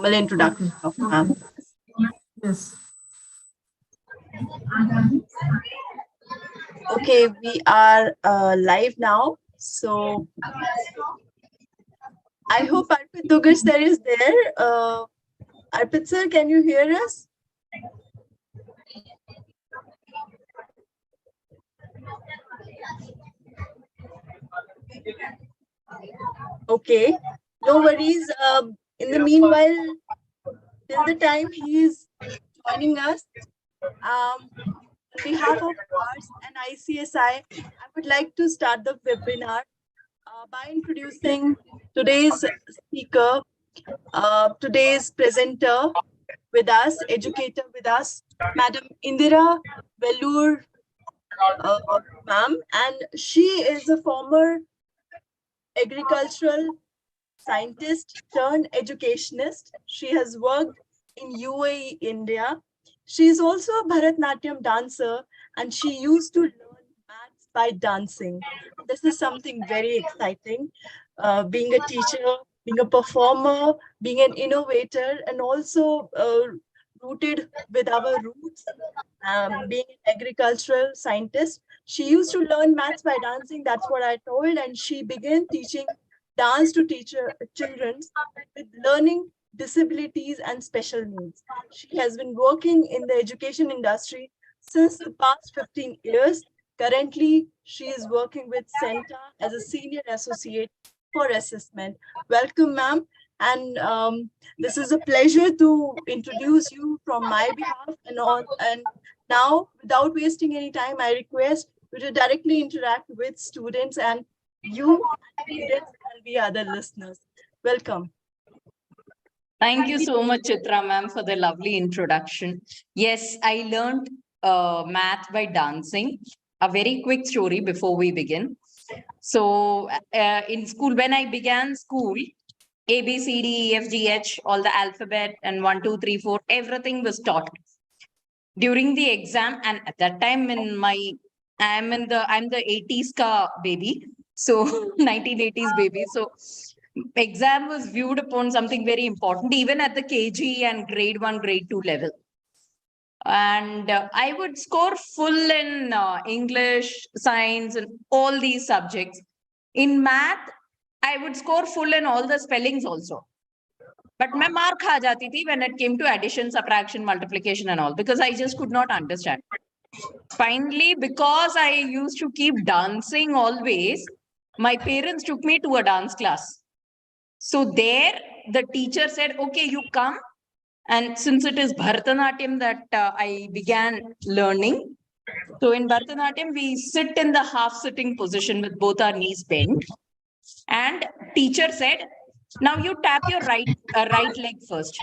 formal introduction of ma'am. Yes. Okay, we are live now. So I hope Arpit Dugar sir is there. Arpit sir, can you hear us? Okay, no worries. In the meanwhile, till the time he is joining us, on behalf of ours and ICSI, I would like to start the webinar by introducing today's speaker, today's presenter with us, educator with us, Madam Indira Vellur, ma'am, and she is a former agricultural scientist turned educationist. She has worked in UAE, India. She is also a Bharatnatyam dancer and she used to learn maths by dancing. This is something very exciting. Being a teacher, being a performer, being an innovator, and also rooted with our roots, being an agricultural scientist. She used to learn maths by dancing. That's what I told. And she began teaching dance to children with learning disabilities and special needs. She has been working in the education industry since the past 15 years. Currently, she is working with CENTA as a senior associate for assessment. Welcome, ma'am. And this is a pleasure to introduce you from my behalf and all. And now, without wasting any time, I request you to directly interact with students and you, students, and the other listeners. Welcome. Thank you so much, Chitra ma'am, for the lovely introduction. Yes, I learned math by dancing. A very quick story before we begin. So in school, when I began school, A, B, C, D, E, F, G, H, all the alphabet and 1, 2, 3, 4, everything was taught. During the exam, and at that time I'm the 80s ka baby. So 1980s baby. So exam was viewed upon something very important, even at the KG and grade 1, grade 2 level. And I would score full in English, science, and all these subjects. In math, I would score full in all the spellings also. But मैं मार खा जाती थी when it came to addition, subtraction, multiplication and all, because I just could not understand. Finally, because I used to keep dancing always, my parents took me to a dance class. So there, the teacher said, okay, you come. And since it is Bharatanatyam that I began learning, so in Bharatanatyam, we sit in the half-sitting position with both our knees bent. And teacher said, now you tap your right leg first.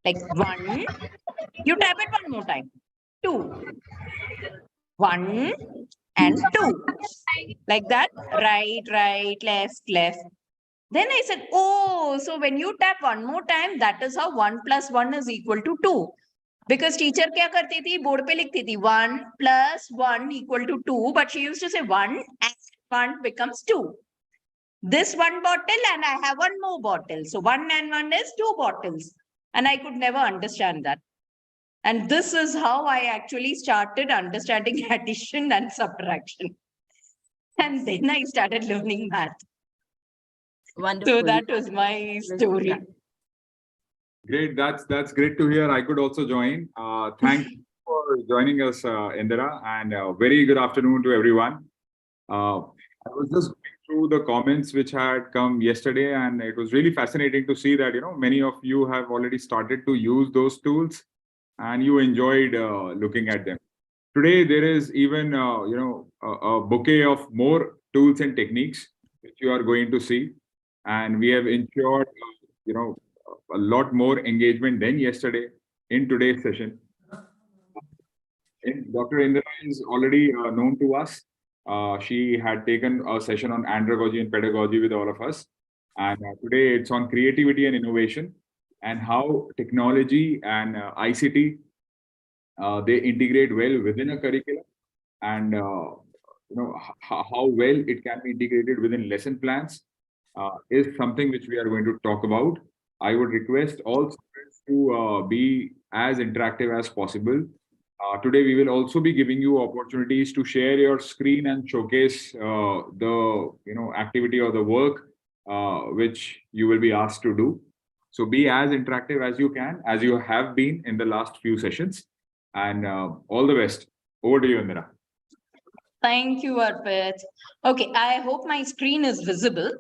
Like 1, you tap it one more time. 2, 1 and 2. Like that, right, left. Then I said, oh, so when you tap one more time, that is how 1 plus 1 is equal to 2. Because teacher क्या करती थी, board पे लिखती थी 1 plus 1 equal to 2, but she used to say 1 and 1 becomes 2. This one bottle and I have one more bottle. So 1 and 1 is 2 bottles. And I could never understand that. And this is how I actually started understanding addition and subtraction. And then I started learning math. Wonderful. So that was my story. Great. That's great to hear. I could also join. Thank you for joining us, Indira, and very good afternoon to everyone. I was just going through the comments which had come yesterday, and it was really fascinating to see that many of you have already started to use those tools, and you enjoyed looking at them. Today, there is even a bouquet of more tools and techniques which you are going to see, and we have ensured a lot more engagement than yesterday in today's session. Dr. Indira is already known to us. She had taken a session on andragogy and pedagogy with all of us. And today it's on creativity and innovation and how technology and ICT, they integrate well within a curriculum, and how well it can be integrated within lesson plans is something which we are going to talk about. I would request all students to be as interactive as possible. Today, we will also be giving you opportunities to share your screen and showcase the activity or the work which you will be asked to do. So be as interactive as you can, as you have been in the last few sessions. And all the best. Over to you, Indira. Thank you, Arpit. Okay, I hope my screen is visible.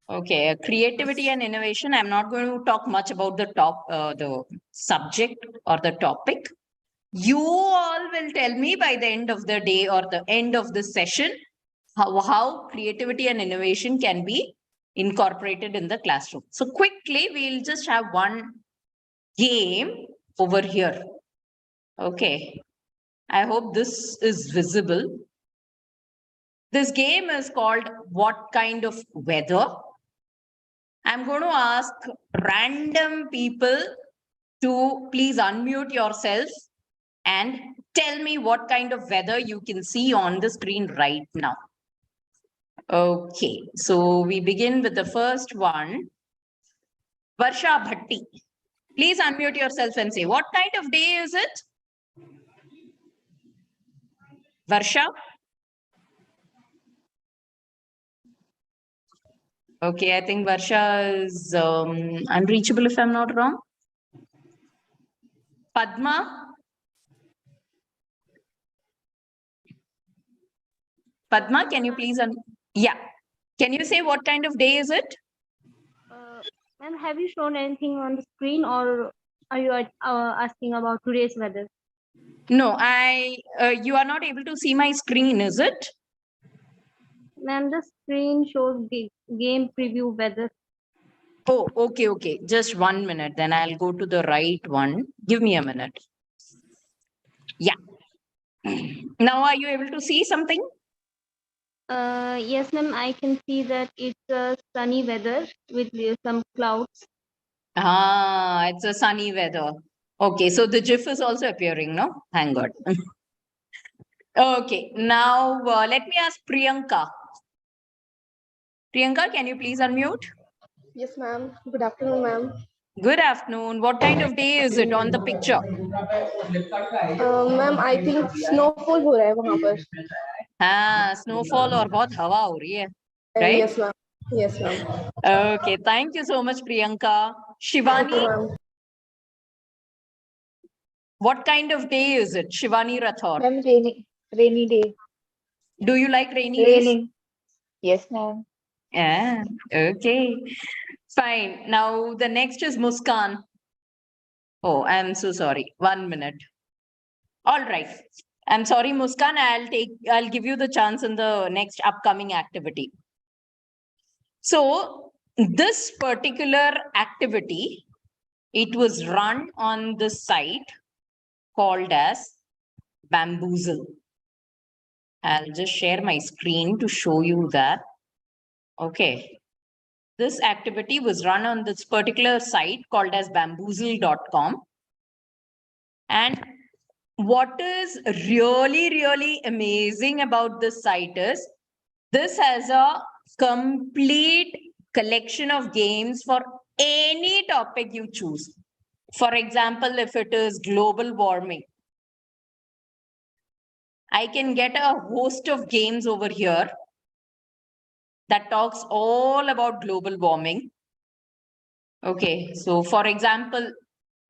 Okay, creativity and innovation. I'm not going to talk much about the subject or the topic. You all will tell me by the end of the day or the end of this session how creativity and innovation can be incorporated in the classroom. So quickly, we'll just have one game over here. Okay, I hope this is visible. This game is called What Kind of Weather? I'm going to ask random people to please unmute yourself and tell me what kind of weather you can see on the screen right now. Okay, so we begin with the first one. Varsha Bhatti. Please unmute yourself and say, what kind of day is it? Varsha? Okay, I think Varsha is unreachable if I'm not wrong. Padma? Padma, can you please? Yeah. Can you say what kind of day is it? Ma'am, have you shown anything on the screen, or are you asking about today's weather? No, you are not able to see my screen, is it? Ma'am, the screen shows game preview weather. Oh, okay, okay. Just 1 minute. Then I'll go to the right one. Give me a minute. Yeah. Now, are you able to see something? Yes, ma'am, I can see that it's a sunny weather with some clouds. Ah, it's a sunny weather. Okay, so the GIF is also appearing, no? Thank God. Okay, now let me ask Priyanka. Priyanka, can you please unmute? Yes, ma'am. Good afternoon, ma'am. Good afternoon. What kind of day is it on the picture? Ma'am, I think snowfall हो रहा है वहाँ पर. हाँ, snowfall और बहुत हवा हो रही है, right? Yes, ma'am. Yes, ma'am. Okay, thank you so much, Priyanka. Shivani, Okay, ma'am. what kind of day is it? Shivani Rathor. Ma'am, rainy day. Do you like rainy days? Raining. Yes, ma'am. Yeah, okay. Fine. Now the next is Muskan. Oh, I'm so sorry. 1 minute. All right. I'm sorry, Muskan. I'll give you the chance in the next upcoming activity. So this particular activity, it was run on the site called as Bamboozle. I'll just share my screen to show you that. Okay. This activity was run on this particular site called as bamboozle.com. And what is really, really amazing about this site is this has a complete collection of games for any topic you choose. For example, if it is global warming, I can get a host of games over here that talks all about global warming. Okay, so for example,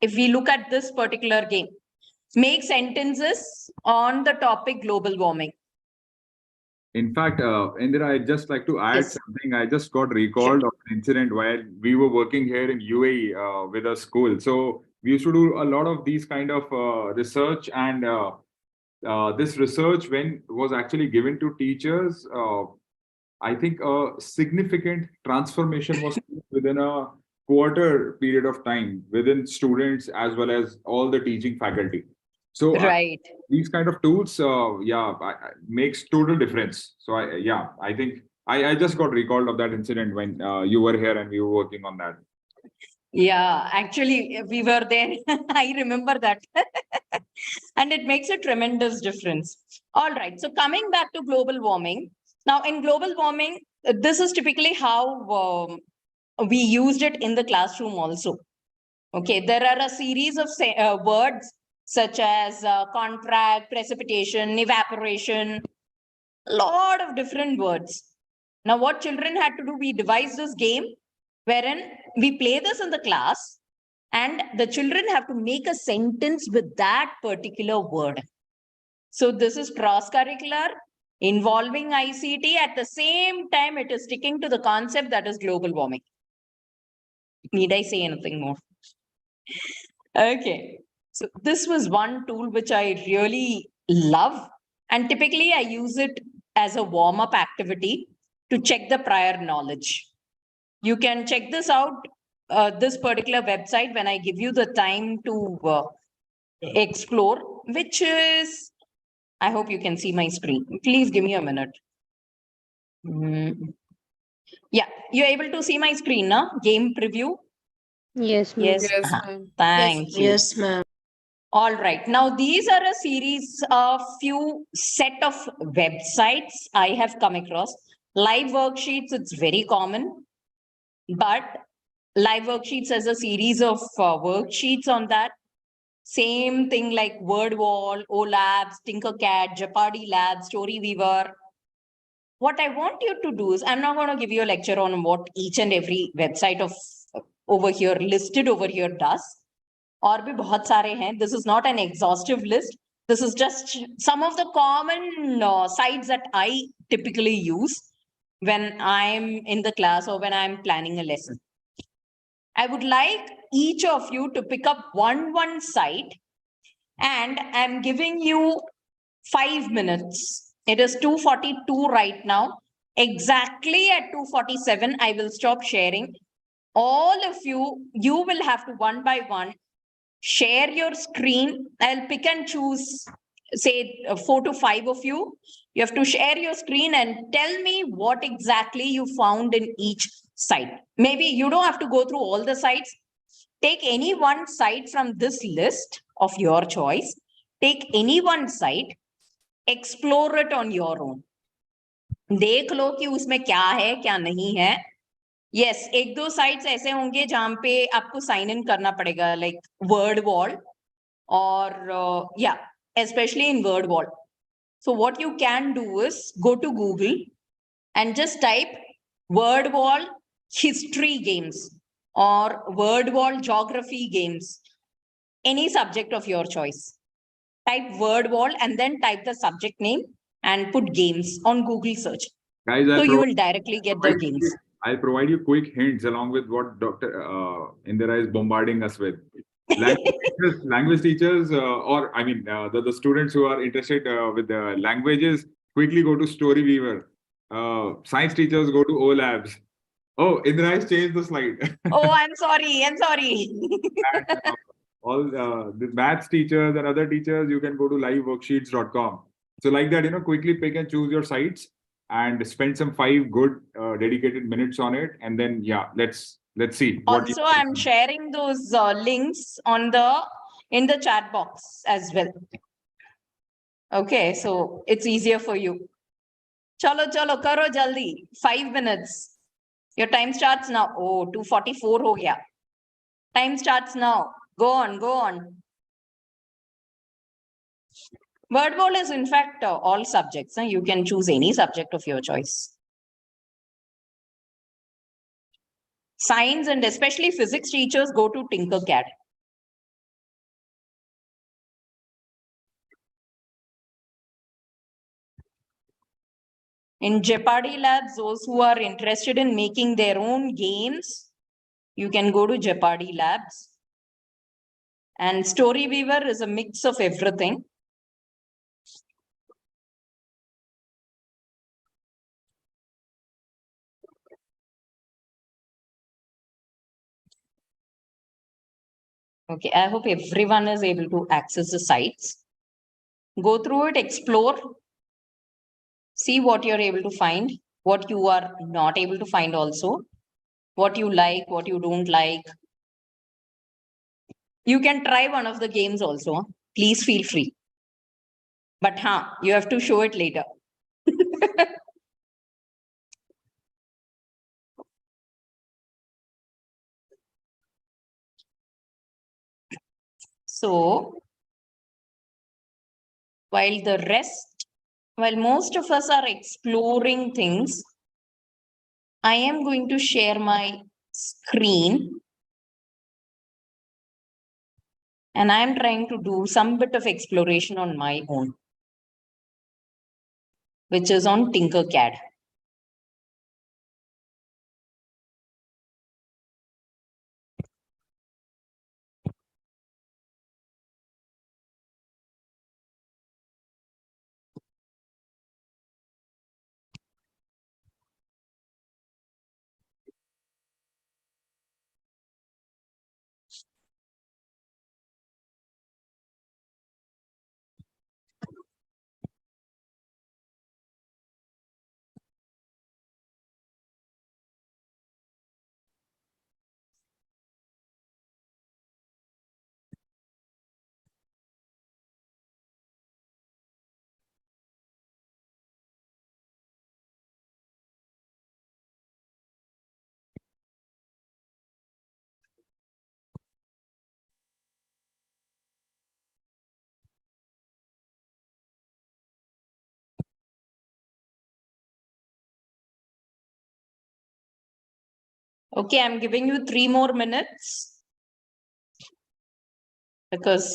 if we look at this particular game, make sentences on the topic global warming. In fact, Indira, I'd just like to add Yes. something. I just got recalled of an incident while we were working here in UAE with a school. So we used to do a lot of these kind of research, and this research, when was actually given to teachers, I think a significant transformation was within a quarter period of time within students as well as all the teaching faculty. So Right. these kind of tools, makes total difference. So I think I just got recalled of that incident when you were here and we were working on that. Yeah, actually, we were there. I remember that. And it makes a tremendous difference. All right. So coming back to global warming. Now, in global warming, this is typically how we used it in the classroom also. Okay, there are a series of words such as contract, precipitation, evaporation, a lot of different words. Now, what children had to do, we devised this game wherein we play this in the class and the children have to make a sentence with that particular word. So this is cross-curricular, involving ICT. At the same time, it is sticking to the concept that is global warming. Need I say anything more? Okay. So this was one tool which I really love. And typically I use it as a warm-up activity to check the prior knowledge. You can check this out, this particular website, when I give you the time to explore, which is, I hope you can see my screen. Please give me a minute. Yeah, you're able to see my screen, now? Game preview? Yes, ma'am. Yes. Yes, ma'am. Thank you. Yes, ma'am. All right. Now, these are a series of few set of websites I have come across. Live worksheets, it's very common, but live worksheets as a series of worksheets on that. Same thing like WordWall, OLabs, Tinkercad, Jeopardy Labs, Storyweaver. What I want you to do is, I'm not going to give you a lecture on what each and every website of over here listed over here does. और भी बहुत सारे हैं. This is not an exhaustive list. This is just some of the common sites that I typically use when I'm in the class or when I'm planning a lesson. I would like each of you to pick up one site, and I'm giving you 5 minutes. It is 2:42 right now. Exactly at 2:47, I will stop sharing. All of you will have to one by one share your screen. I'll pick and choose, say 4 to 5 of you. You have to share your screen and tell me what exactly you found in each site. Maybe you don't have to go through all the sites. Take any one site from this list of your choice. Take any one site, explore it on your own. देख लो कि उसमें क्या है क्या नहीं है. Yes, एक दो साइट्स ऐसे होंगे जहां पे आपको साइन इन करना पड़ेगा, like WordWall or yeah, especially in WordWall. So what you can do is go to Google and just type WordWall history games or WordWall geography games, any subject of your choice. Type WordWall and then type the subject name and put games on Google search. Guys, So you will directly get the games. I'll provide you quick hints along with what Dr. Indira is bombarding us with. Language teachers, or I mean, the students who are interested with the languages, quickly go to Storyweaver. Science teachers go to OLabs. Oh, Indira has changed the slide. Oh, I'm sorry. I'm sorry. And, all the maths teachers and other teachers, you can go to liveworksheets.com. So like that, quickly pick and choose your sites and spend some 5 good dedicated minutes on it. And then, yeah, let's see. Also, I'm sharing those links in the chat box as well. Okay, so it's easier for you. Chalo, karo jaldi. 5 minutes. Your time starts now. Oh, 2:44 ho gaya. Time starts now. Go on, go on. WordWall is in fact all subjects. You can choose any subject of your choice. Science and especially physics teachers go to Tinkercad. In Jeopardy Labs, those who are interested in making their own games, you can go to Jeopardy Labs. And Storyweaver is a mix of everything. Okay, I hope everyone is able to access the sites. Go through it, explore, see what you're able to find, what you are not able to find also, what you like, what you don't like. You can try one of the games also. Please feel free. But you have to show it later. So while most of us are exploring things, I am going to share my screen and I'm trying to do some bit of exploration on my own, which is on Tinkercad. Okay, I'm giving you 3 more minutes because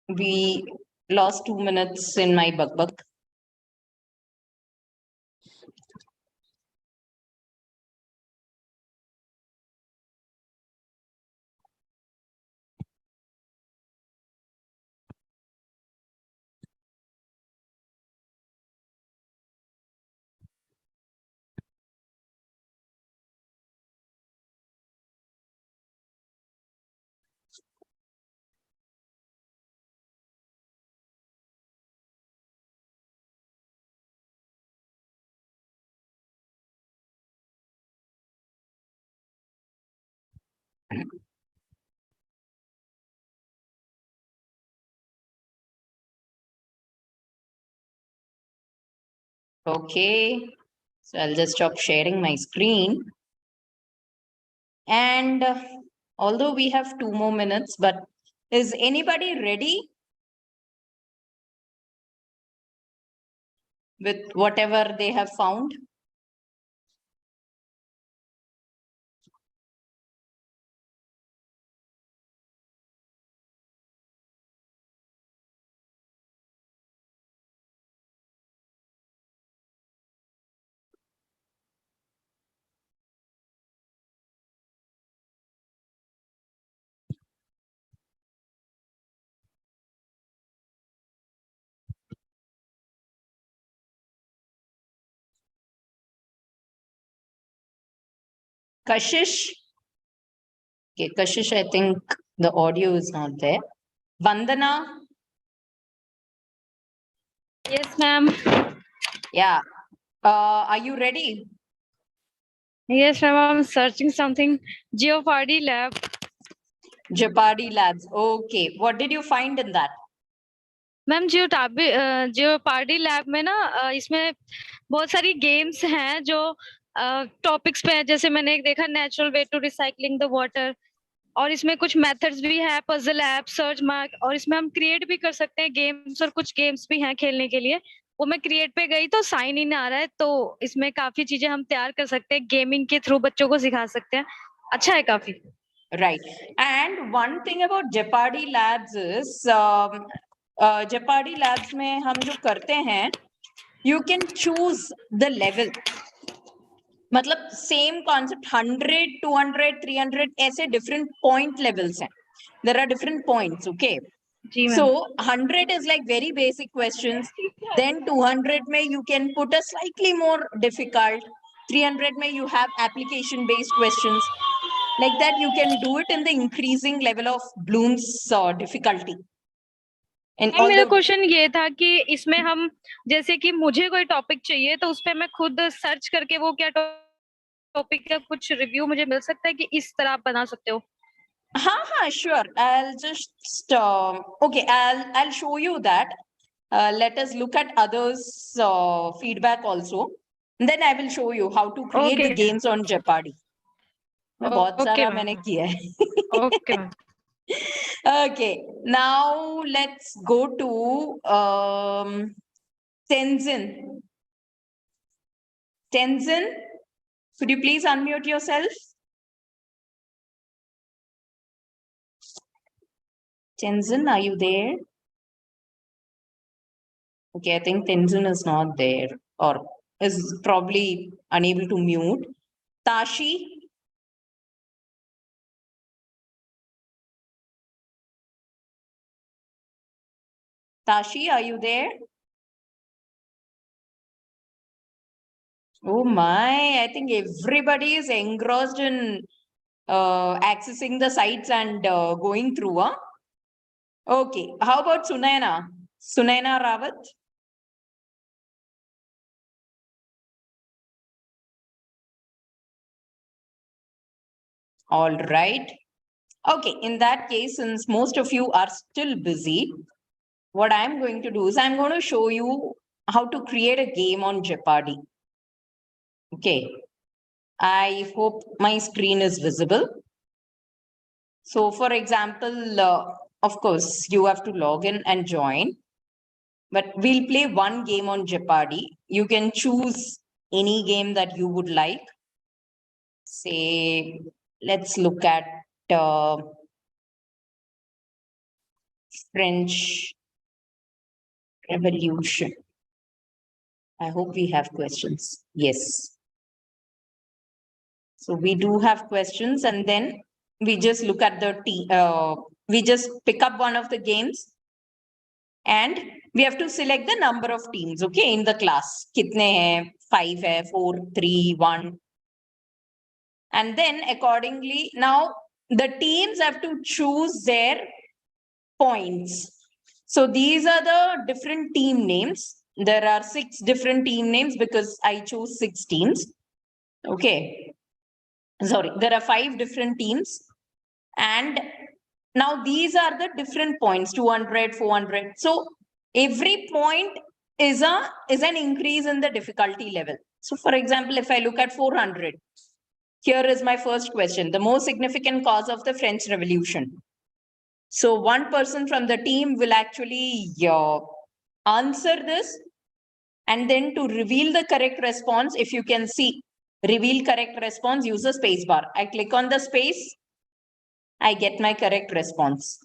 we lost 2 minutes in my bug. Okay, so I'll just stop sharing my screen. And although we have 2 more minutes, but is anybody ready with whatever they have found? Kashish? Okay, Kashish, I think the audio is not there. Vandana? Yes, ma'am. Yeah. Are you ready? Yes, ma'am. I'm searching something. Geopardy lab. Jeopardy Labs. Okay. What did you find in that? Ma'am jeopardy lab में ना इसमें बहुत सारी games हैं जो topics पे है। जैसे मैंने एक देखा natural way to recycling the water, और इसमें कुछ मेथड्स भी है, पजल ऐप, सर्च मार्क, और इसमें हम क्रिएट भी कर सकते हैं गेम्स, और कुछ गेम्स भी हैं खेलने के लिए। वो मैं क्रिएट पे गई तो साइन इन आ रहा है, तो इसमें काफी चीजें हम तैयार कर सकते हैं, गेमिंग के थ्रू बच्चों को सिखा सकते हैं। अच्छा है काफी। Right. And one thing about Jeopardy Labs is Jeopardy Labs में हम जो करते हैं, you can choose the level. मतलब same concept 100, 200, 300 ऐसे different point levels हैं. There are different points, okay? जी ma'am. So 100 is like very basic questions. Then 200 may you can put a slightly more difficult. 300 may you have application based questions. Like that you can do it in the increasing level of Bloom's difficulty. And all मेरा the question ये था कि इसमें हम जैसे कि मुझे कोई टॉपिक चाहिए तो उस पे मैं खुद सर्च करके वो क्या टॉपिक का कुछ रिव्यू मुझे मिल सकता है कि इस तरह आप बना सकते हो? हाँ, sure. I'll just okay. I'll show you that. Let us look at others' feedback also. And then I will show you how to create the games on Jeopardy. मैं बहुत ओके सारा मैम। मैंने किया है. Okay ma'am. Okay, now let's go to Tenzin. Tenzin, could you please unmute yourself? Tenzin, are you there? Okay, I think Tenzin is not there or is probably unable to mute. Tashi? Tashi, are you there? Oh my, I think everybody is engrossed in accessing the sites and going through. Huh? Okay, how about Sunaina? Sunaina Rawat? All right. Okay, in that case, since most of you are still busy, what I'm going to do is I'm going to show you how to create a game on Jeopardy. Okay, I hope my screen is visible. So for example, of course, you have to log in and join, but we'll play one game on Jeopardy. You can choose any game that you would like. Say, let's look at French Revolution. I hope we have questions. Yes. So we do have questions, and then we just look at we just pick up one of the games and we have to select the number of teams, okay, in the class. Kitne hai? 5 hai, 4, 3, 1. And then accordingly, now the teams have to choose their points. So these are the different team names. There are 6 different team names because I chose 6 teams. Okay. Sorry, there are 5 different teams. And now these are the different points, 200, 400. So every point is an increase in the difficulty level. So for example, if I look at 400, here is my first question. The most significant cause of the French Revolution. So one person from the team will actually answer this, and then to reveal the correct response, if you can see, reveal correct response, use the space bar. I click on the space, I get my correct response.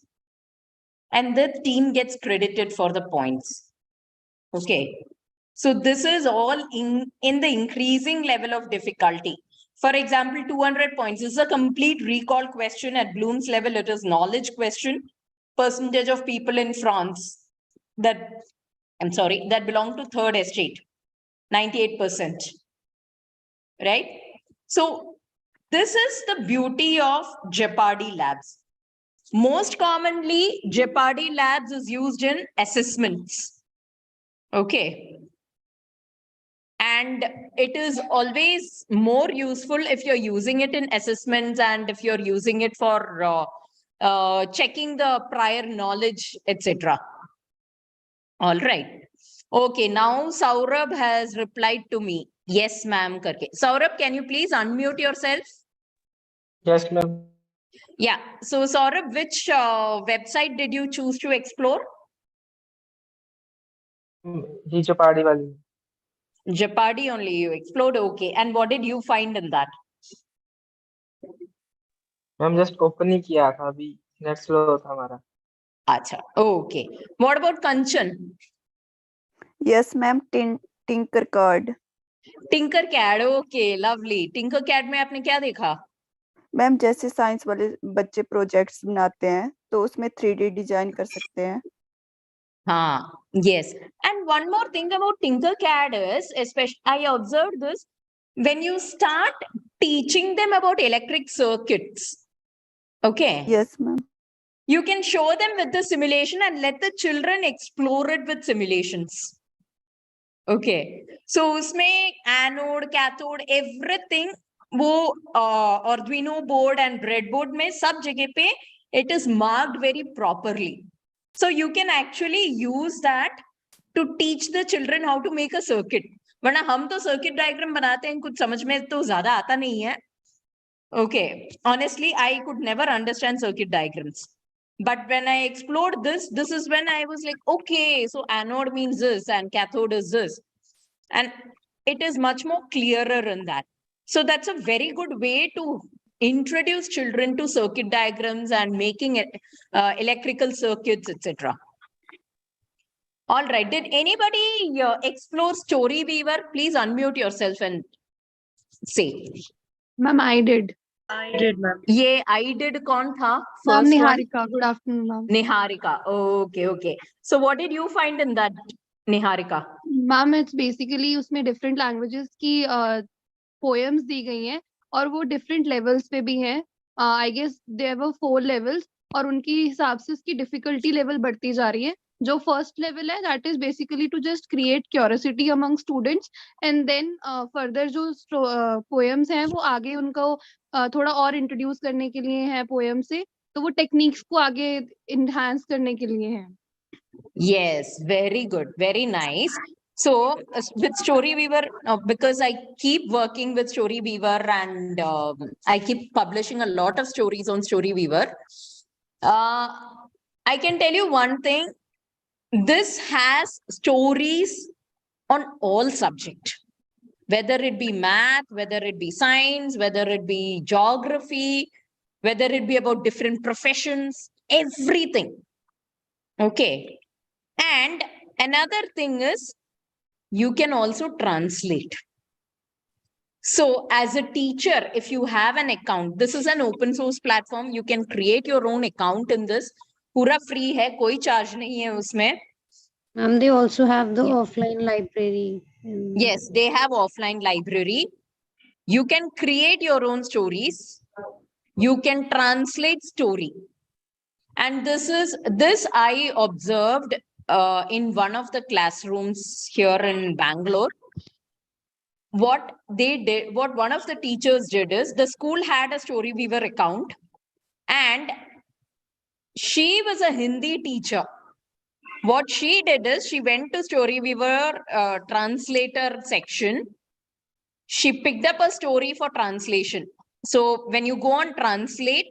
And the team gets credited for the points. Okay. So this is all in the increasing level of difficulty. For example, 200 points is a complete recall question at Bloom's level. It is knowledge question. Percentage of people in France that belong to third estate, 98%. Right? So this is the beauty of Jeopardy labs. Most commonly, Jeopardy labs is used in assessments. Okay. And it is always more useful if you're using it in assessments and if you're using it for checking the prior knowledge, etc. All right. Okay, now Saurabh has replied to me. Yes, ma'am. Karke. Saurabh, can you please unmute yourself? Yes, ma'am. Yeah. So Saurabh, which website did you choose to explore? He Jeopardy wali. Jeopardy only you explored. Okay. And what did you find in that? Ma'am just open ही किया था अभी net slow था हमारा. Acha. Okay. What about Kanchan? Yes, ma'am. Tinkercad. Tinkercad. Okay, lovely. Tinkercad में आपने क्या देखा? मैम जैसे साइंस वाले बच्चे प्रोजेक्ट्स बनाते हैं तो उसमें 3D डिजाइन कर सकते हैं. हाँ, yes. And one more thing about Tinkercad is, especially I observed this, when you start teaching them about electric circuits, okay? Yes, ma'am. You can show them with the simulation and let the children explore it with simulations. Okay. So उसमें anode, cathode, everything वो Arduino board and breadboard में सब जगह पे it is marked very properly. So you can actually use that to teach the children how to make a circuit. वरना हम तो circuit diagram बनाते हैं कुछ समझ में तो ज़्यादा आता नहीं है. Okay. Honestly, I could never understand circuit diagrams. But when I explored this is when I was like, okay, so anode means this and cathode is this. And it is much more clearer in that. So that's a very good way to introduce children to circuit diagrams and making it, electrical circuits, etc. All right. Did anybody explore Story Weaver? Please unmute yourself and say. Ma'am, I did. I did, ma'am. Yeah, I did कौन था? Ma'am, First one. Niharika. Good afternoon, ma'am. Niharika. Okay, okay. So what did you find in that, Niharika? Ma'am, it's basically उसमें different languages की poems दी गई हैं और वो different levels पे भी हैं. I guess there were 4 levels और उनकी हिसाब से उसकी difficulty level बढ़ती जा रही है. जो first level है, that is basically to just create curiosity among students and then further जो poems हैं वो आगे उनको थोड़ा और introduce करने के लिए है poem से, तो वो techniques को आगे enhance करने के लिए है. Yes, very good, very nice. So with Story Weaver, because I keep working with Story Weaver and I keep publishing a lot of stories on Story Weaver, I can tell you one thing. This has stories on all subject, whether it be math, whether it be science, whether it be geography, whether it be about different professions, everything. Okay. And another thing is you can also translate. So as a teacher, if you have an account, this is an open source platform. You can create your own account in this. Pura free hai, koi charge nahi hai usme. They also have the offline library. Yes, they have offline library. You can create your own stories. You can translate story. And this I observed in one of the classrooms here in Bangalore. What one of the teachers did is, the school had a Story Weaver account and she was a Hindi teacher. What she did is, she went to Story Weaver translator section. She picked up a story for translation. So when you go on translate,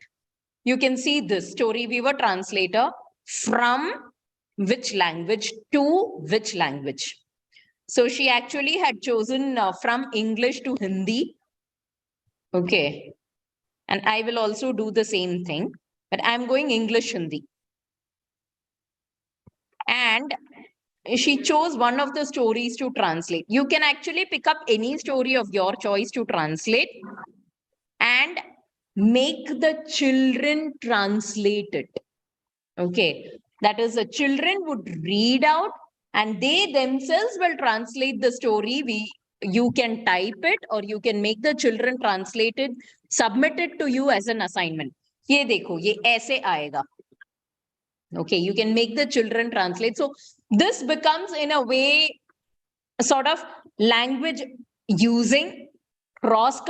you can see this Story Weaver translator from which language to which language. So she actually had chosen from English to Hindi. Okay. And I will also do the same thing, but I'm going English Hindi. And she chose one of the stories to translate. You can actually pick up any story of your choice to translate and make the children translate it. Okay. That is, the children would read out and they themselves will translate the story. You can type it or you can make the children translate it, submit it to you as an assignment. Ye dekho, ye aise aayega. Okay, you can make the children translate. So this becomes in a way a sort of language using cross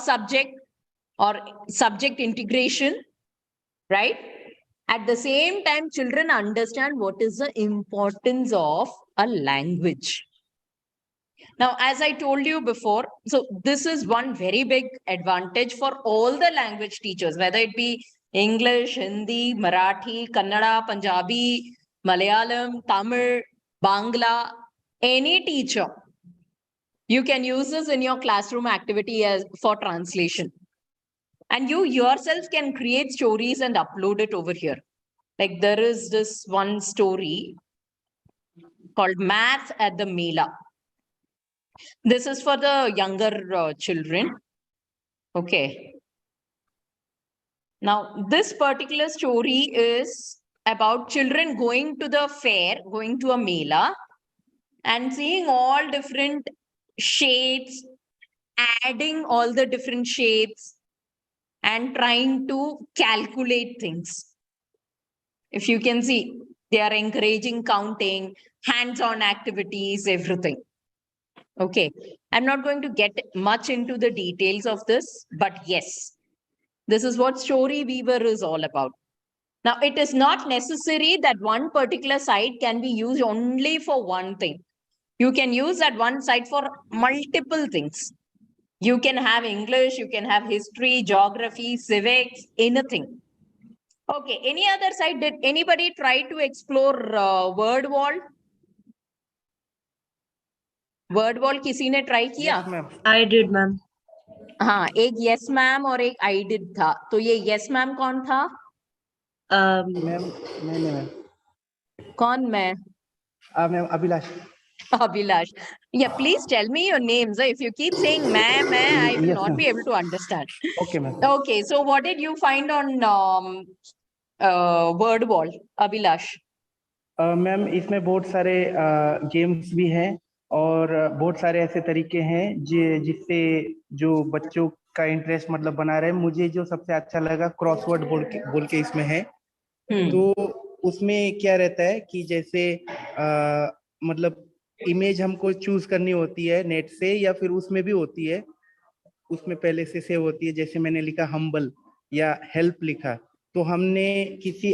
subject or subject integration, right? At the same time, children understand what is the importance of a language. Now, as I told you before, so this is one very big advantage for all the language teachers, whether it be English, Hindi, Marathi, Kannada, Punjabi, Malayalam, Tamil, Bangla, any teacher. You can use this in your classroom activity as for translation. And you yourself can create stories and upload it over here. Like there is this one story called Math at the Mela. This is for the younger children. Okay. Now, this particular story is about children going to the fair, going to a Mela and seeing all different shapes, adding all the different shapes and trying to calculate things. If you can see, they are encouraging counting, hands-on activities, everything. Okay, I'm not going to get much into the details of this, but yes, this is what Story Weaver is all about. Now, it is not necessary that one particular site can be used only for one thing. You can use that one site for multiple things. You can have English, you can have history, geography, civics, anything. Okay, any other side? Did anybody try to explore word wall? Word wall किसी ने try किया? Yes, ma'am. I did, ma'am. हाँ, एक yes ma'am और एक I did था. तो ये yes ma'am कौन था? मैम नहीं मैम कौन मैं? Ma'am Abhilash Abhilash. Yeah, please tell me your names. If you keep saying ma'am, I will Yes, not ma'am. be able to understand. Okay, ma'am. Okay, so what did you find on word wall, Abhilash? Ma'am इसमें बहुत सारे games भी हैं और बहुत सारे ऐसे तरीके हैं जिससे जो बच्चों का इंटरेस्ट मतलब बना रहे हैं। मुझे जो सबसे अच्छा लगा क्रॉसवर्ड बोल के इसमें है। तो उसमें क्या रहता है कि जैसे मतलब इमेज हमको चूज करनी होती है नेट से या फिर उसमें भी होती है, उसमें पहले से सेव होती है। जैसे मैंने लिखा हम्बल या हेल्प लिखा, तो हमने किसी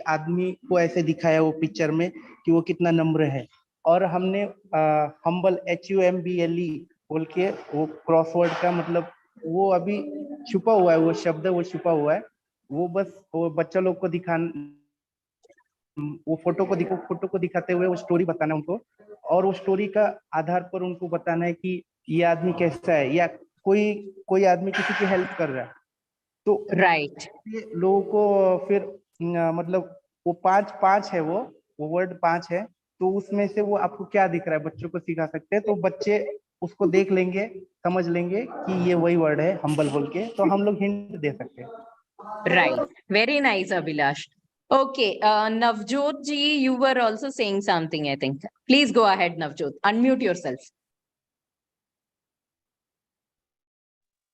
आदमी को ऐसे दिखाया वो पिक्चर में कि वो कितना नम्र है, और हमने हम्बल HUMBLE बोल के वो क्रॉसवर्ड का मतलब वो अभी छुपा हुआ है, वो शब्द वो छुपा हुआ है। वो बस वो बच्चा लोग को वो फोटो को दिखाते हुए वो स्टोरी बताना उनको, और वो स्टोरी का आधार पर उनको बताना है कि ये आदमी कैसा है या कोई आदमी किसी की हेल्प कर रहा है। तो राइट, लोगों को फिर मतलब वो पांच है, वो वर्ड 5 है। तो उसमें से वो आपको क्या दिख रहा है बच्चों को सिखा सकते हैं। तो बच्चे उसको देख लेंगे, समझ लेंगे कि ये वही वर्ड है हम्बल बोल के, तो हम लोग हिंट दे सकते हैं। right. Very nice, Abhilash. Okay, Navjot ji, you were also saying something, I think. Please go ahead, Navjot. Unmute yourself.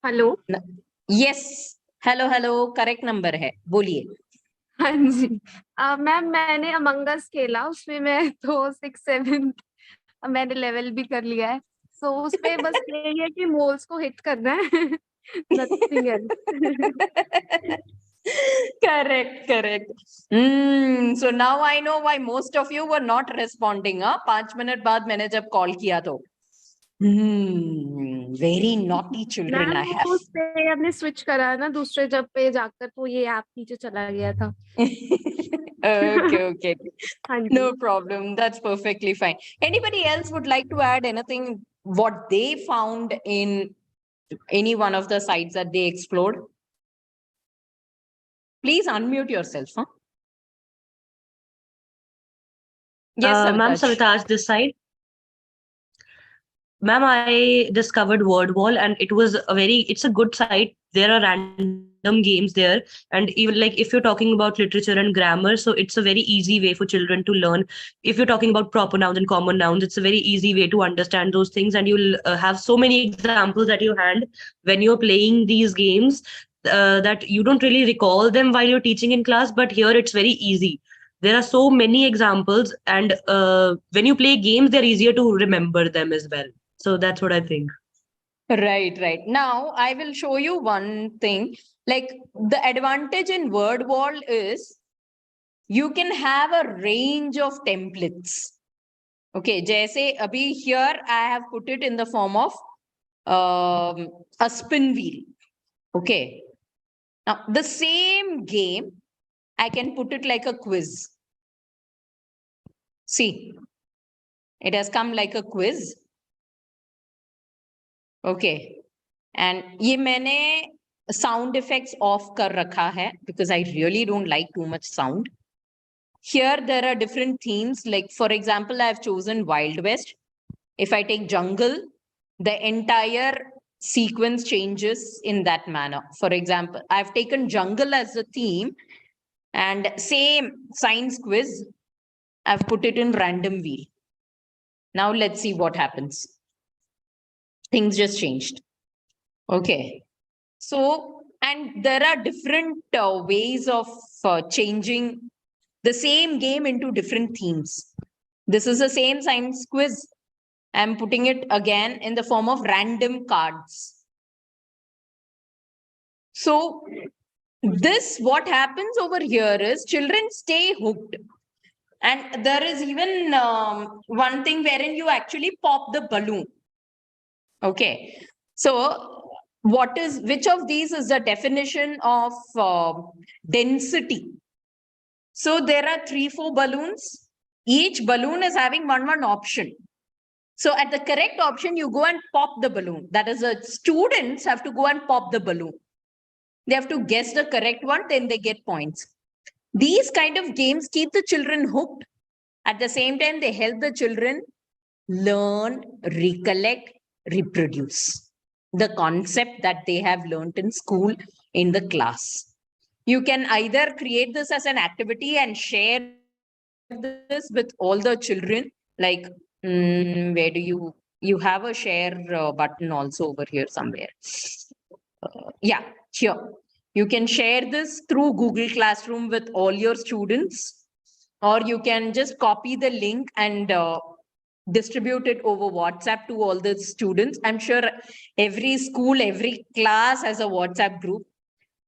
Hello. Yes. Hello. Correct number है. बोलिए. हाँ जी। मैम मैंने अमंग अस खेला, उसमें मैं तो 6-7 मैंने लेवल भी कर लिया है। सो उसपे बस यही है कि मोल्स को हिट करना है। Nothing else. Correct. So now I know why most of you were not responding. 5 minute बाद मैंने जब कॉल किया तो very naughty children I ma'am have. वो उसपे आपने स्विच करा ना दूसरे जब पे जाकर, तो ये ऐप नीचे चला गया था। Okay. हाँ जी। No problem. That's perfectly fine. Anybody else would like to add anything what they found in any one of the sites that they explored? Please unmute yourself. Huh? Yes, Ma'am, Savitaj. Savitaj this side. Ma'am, I discovered Word Wall and it's a good site. There are random games there. And even like if you're talking about literature and grammar, so it's a very easy way for children to learn. If you're talking about proper nouns and common nouns, it's a very easy way to understand those things. And you'll have so many examples at your hand when you're playing these games that you don't really recall them while you're teaching in class. But here it's very easy. There are so many examples, and when you play games, they're easier to remember them as well. So that's what I think. Right. Now I will show you one thing. Like the advantage in word wall is you can have a range of templates. Okay, jaise abhi here I have put it in the form of a spin wheel. Okay. Now the same game, I can put it like a quiz. See, it has come like a quiz. Okay. And ये मैंने sound effects off कर रखा है because I really don't like too much sound. Here there are different themes. Like for example, I've chosen Wild West. If I take jungle, the entire sequence changes in that manner. For example, I've taken jungle as a theme and same science quiz, I've put it in random wheel. Now let's see what happens. Things just changed. Okay. So, and there are different ways of changing the same game into different themes. This is the same science quiz. I'm putting it again in the form of random cards. So this, what happens over here is children stay hooked. And there is even one thing wherein you actually pop the balloon. Okay. So which of these is the definition of density? So there are 3-4 balloons. Each balloon is having one option. So at the correct option, you go and pop the balloon. That is, the students have to go and pop the balloon. They have to guess the correct one, then they get points. These kind of games keep the children hooked. At the same time, they help the children learn, recollect, reproduce the concept that they have learned in school, in the class. You can either create this as an activity and share this with all the children, like where do you have a share button also over here somewhere. Yeah, here. You can share this through Google Classroom with all your students, or you can just copy the link and distribute it over WhatsApp to all the students. I'm sure every school, every class has a WhatsApp group.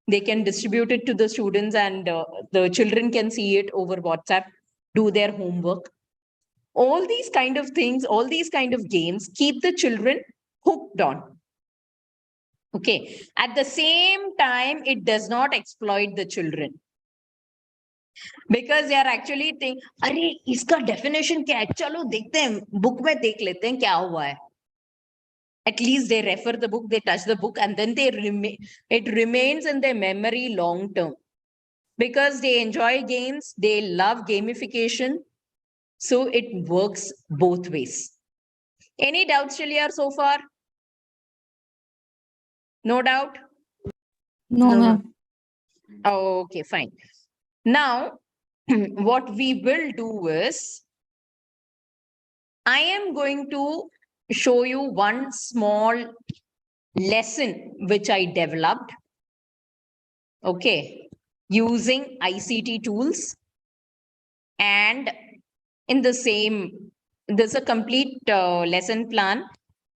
They can distribute it to the students, and the children can see it over WhatsApp, do their homework. All these kind of things, all these kind of games keep the children hooked on. Okay. At the same time, it does not exploit the children, because they are actually think, अरे इसका definition क्या है? चलो देखते हैं, book में देख लेते हैं क्या हुआ है. At least they refer the book, they touch the book, and then it remains in their memory long term, because they enjoy games, they love gamification. So it works both ways. Any doubts till here so far? No doubt? No, ma'am. Okay, fine. Now, what we will do is, I am going to show you one small lesson which I developed, okay, using ICT tools. And in the same, there's a complete lesson plan,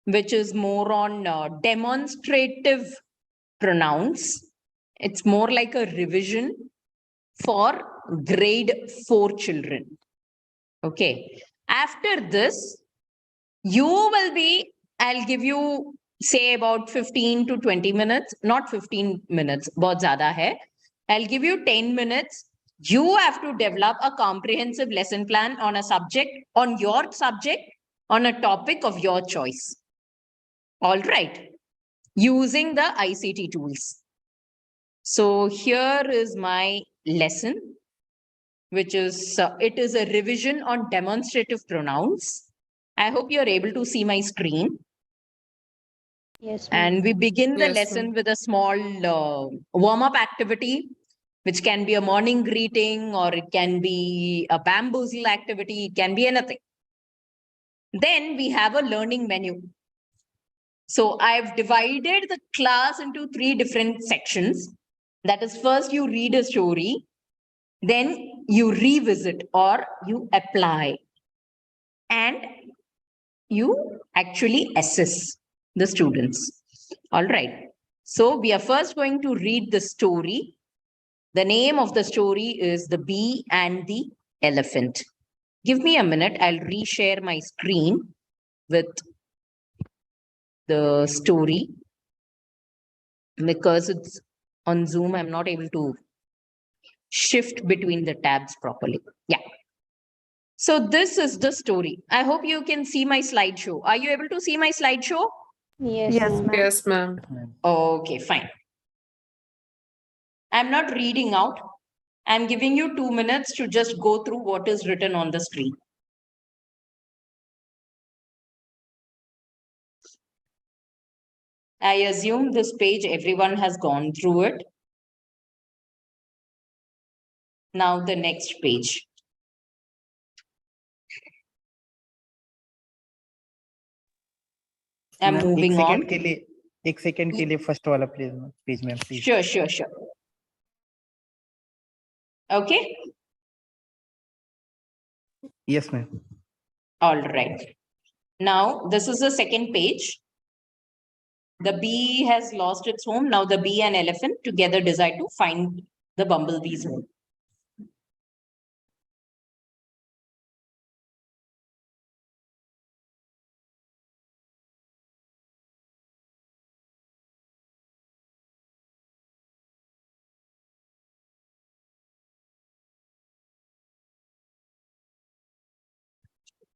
which is more on demonstrative pronouns. It's more like a revision for grade 4 children. Okay. After this, I'll give you, say, about 15 to 20 minutes, not 15 minutes, bahut zyada hai. I'll give you 10 minutes. You have to develop a comprehensive lesson plan on a subject, on your subject, on a topic of your choice. All right. Using the ICT tools. So here is my lesson, which is, it is a revision on demonstrative pronouns. I hope you're able to see my screen. Yes, And we begin the Yes, lesson with a small warm-up activity, which can be a morning greeting, or it can be a bamboozle activity. It can be anything. Then we have a learning menu. So I've divided the class into 3 different sections. That is, first you read a story, then you revisit or you apply, and you actually assess the students. All right. So we are first going to read the story. The name of the story is The Bee and the Elephant. Give me a minute. I'll reshare my screen with the story, because it's on Zoom. I'm not able to shift between the tabs properly. Yeah. So this is the story. I hope you can see my slideshow. Are you able to see my slideshow? Yes, Yes, ma'am. ma'am. yes, ma'am. Okay, fine. I'm not reading out. I'm giving you 2 minutes to just go through what is written on the screen. I assume this page, everyone has gone through it. Now the next page. I'm ma'am, moving on. एक second के लिए first वाला page ma'am please. Sure. Okay. Yes ma'am. All right. Now this is the second page. The bee has lost its home. Now the bee and elephant together decide to find the bumblebee's home.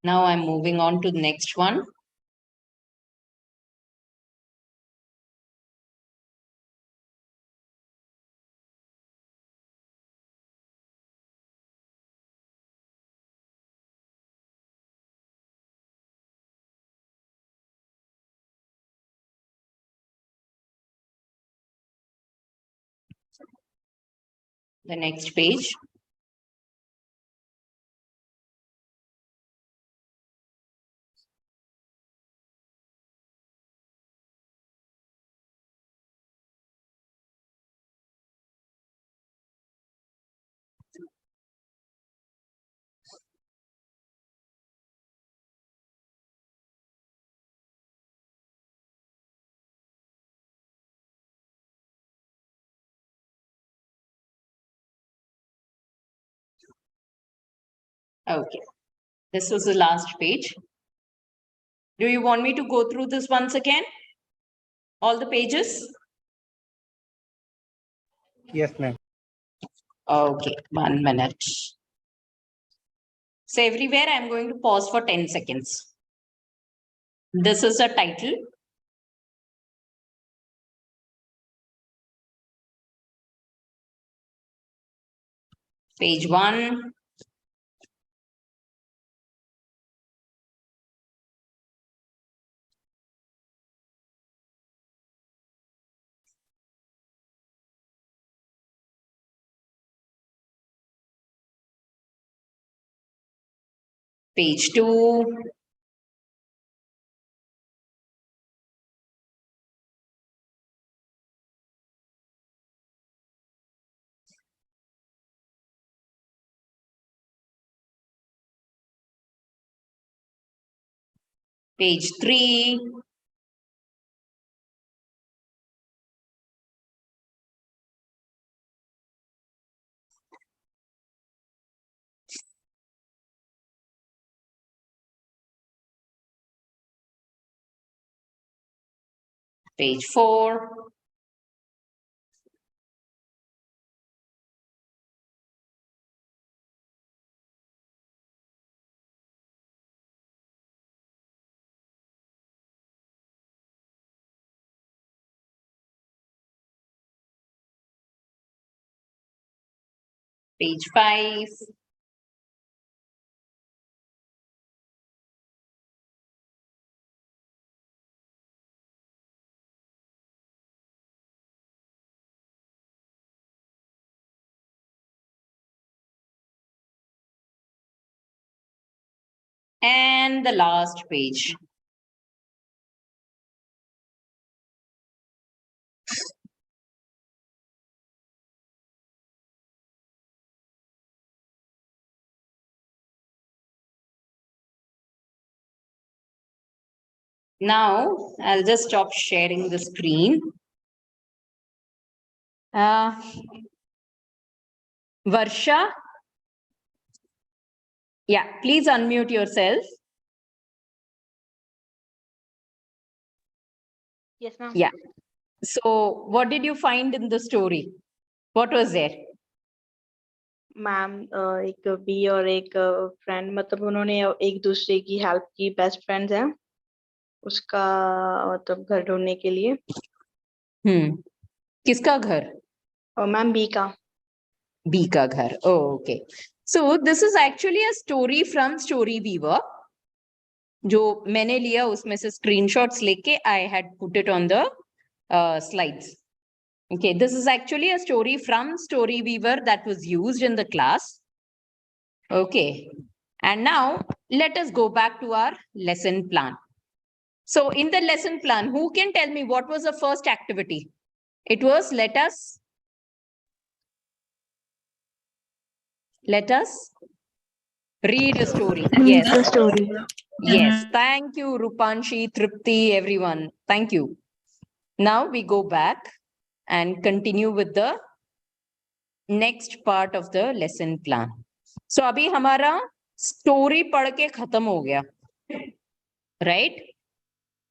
Now I'm moving on to the next one. The next page. Okay, this was the last page. Do you want me to go through this once again? All the pages? Yes, ma'am. Okay, 1 minute. So everywhere I'm going to pause for 10 seconds. This is a title. Page 1. Page 2. Page 3. Page 4. Page 5. And the last page. Now, I'll just stop sharing the screen. Varsha? Yeah, please unmute yourself. Yes, ma'am. Yeah. So, what did you find in the story? What was there? Ma'am एक B और एक friend मतलब उन्होंने एक दूसरे की help की best friends हैं उसका मतलब घर ढूंढने के लिए किसका घर? और मैम बी का घर. Oh, okay. So this is actually a story from Story Weaver. जो मैंने लिया उसमें से screenshots लेके I had put it on the slides. Okay, this is actually a story from Story Weaver that was used in the class. Okay, and now let us go back to our lesson plan. So in the lesson plan, who can tell me what was the first activity? It was let us read a story. Read Yes. the story. Yes. Thank you, Rupanshi, Tripti, everyone. Thank you. Now we go back and continue with the next part of the lesson plan. So अभी हमारा story पढ़ के खत्म हो गया. Right?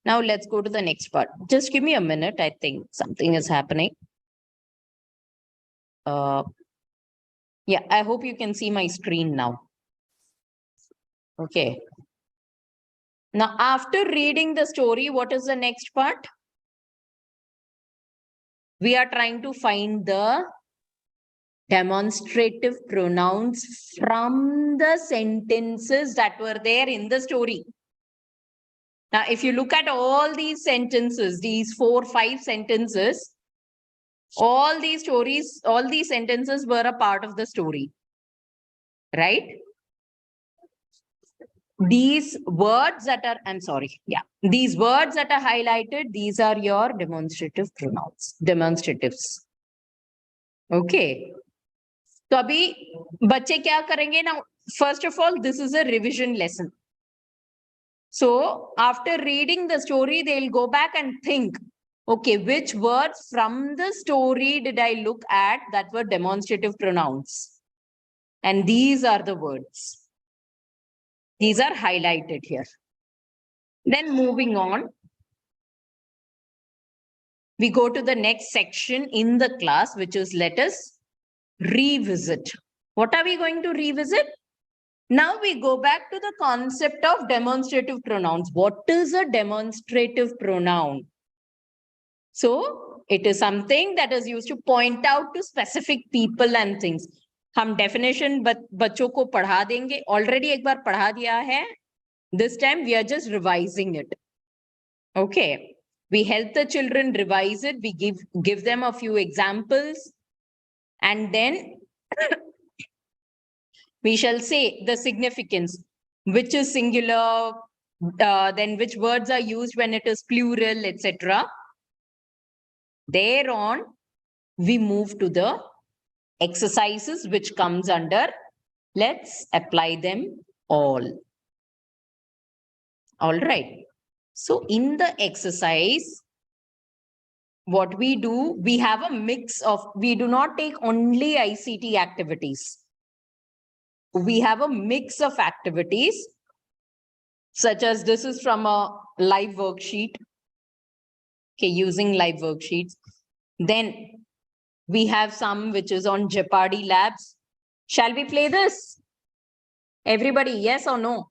Now let's go to the next part. Just give me a minute. I think something is happening. Yeah, I hope you can see my screen now. Okay. Now, after reading the story, what is the next part? We are trying to find the demonstrative pronouns from the sentences that were there in the story. Now, if you look at all these sentences, these 4, 5 sentences, all these stories, all these sentences were a part of the story, right? These words that are, I'm sorry, yeah, these words that are highlighted, these are your demonstrative pronouns, demonstratives. Okay. तो अभी बच्चे क्या करेंगे now? First of all, this is a revision lesson. So after reading the story, they'll go back and think, okay, which words from the story did I look at that were demonstrative pronouns? And these are the words. These are highlighted here. Then moving on, we go to the next section in the class, which is let us revisit. What are we going to revisit? Now we go back to the concept of demonstrative pronouns. What is a demonstrative pronoun? So it is something that is used to point out to specific people and things. हम definition बच्चों को पढ़ा देंगे. Already एक बार पढ़ा दिया है. This time we are just revising it. Okay. We help the children revise it. We give them a few examples. And then we shall say the significance, which is singular, then which words are used when it is plural, etc. Thereon, we move to the exercises, which comes under, let's apply them all. All right. So in the exercise, what we do, we have a mix of, we do not take only ICT activities. We have a mix of activities, such as this is from a live worksheet. Okay, using live worksheets. Then we have some which is on Jeopardy labs. Shall we play this? Everybody, yes or no?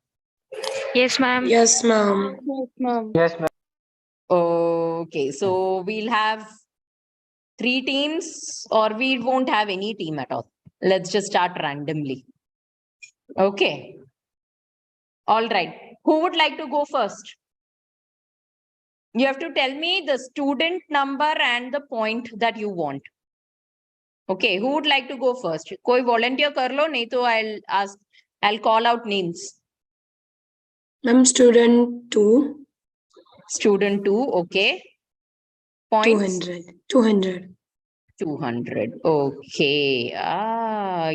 Yes, ma'am. Yes, ma'am. Yes, ma'am. Yes, ma'am. Okay, so we'll have 3 teams, or we won't have any team at all. Let's just start randomly. Okay. All right. Who would like to go first? You have to tell me the student number and the point that you want. Okay, who would like to go first? Koi volunteer kar lo, nahi to I'll call out names. Ma'am, student 2. Student 2, okay. Points? 200. 200. 200. Okay.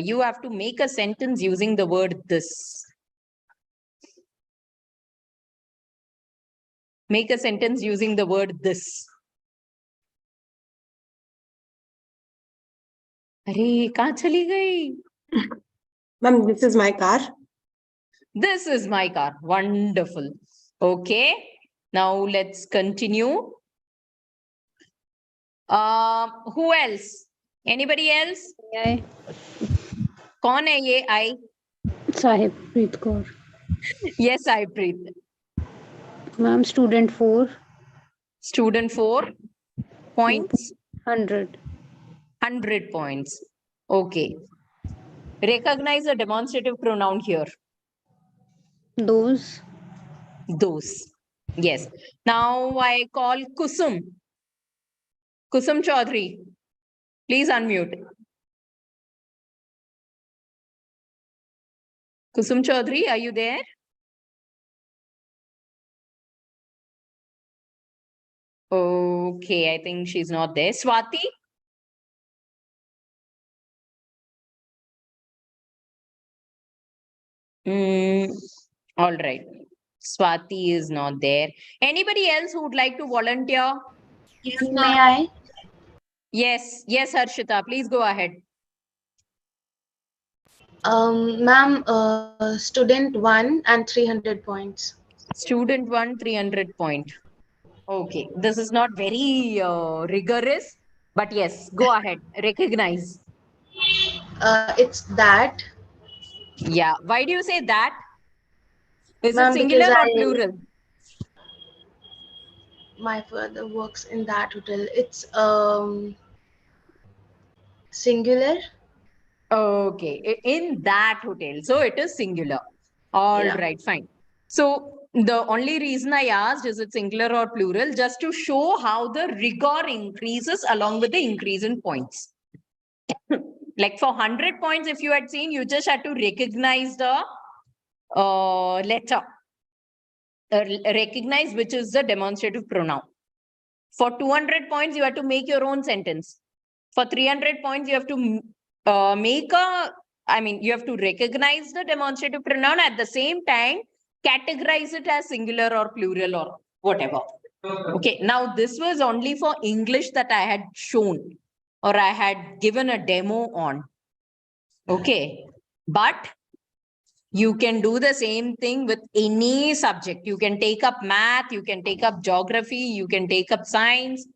You have to make a sentence using the word this. Make a sentence using the word this. अरे कहाँ चली गई? Ma'am, this is my car. This is my car. Wonderful. Okay. Now let's continue. Who else? Anybody else? I, कौन है ये I? Sahib Preet Kaur. Yes, I breathe. Ma'am, student 4. Student 4. Points? 100. 100 points. Okay. Recognize a demonstrative pronoun here. Those. Those. Yes. Now I call Kusum. Kusum Chaudhary. Please unmute. Kusum Chaudhary, are you there? Okay, I think she's not there. Swati? All right. Swati is not there. Anybody else who would like to volunteer? Yes, may I? Yes, yes, Harshita, please go ahead. Ma'am, student 1 and 300 points. Student 1, 300 point. Okay, this is not very rigorous, but yes, go ahead. Recognize. It's that. Yeah. Why do you say that? Is it Ma'am, singular because or I- plural? My father works in that hotel. It's singular. Okay, in that hotel. So it is singular. All Yeah. right, fine. So the only reason I asked is it singular or plural, just to show how the rigor increases along with the increase in points. Like for 100 points, if you had seen, you just had to recognize the letter, recognize which is the demonstrative pronoun. For 200 points, you have to make your own sentence. For 300 points, you have to you have to recognize the demonstrative pronoun, at the same time, categorize it as singular or plural or whatever. Okay, now this was only for English that I had shown or I had given a demo on. Okay, but you can do the same thing with any subject. You can take up math, you can take up geography, you can take up science,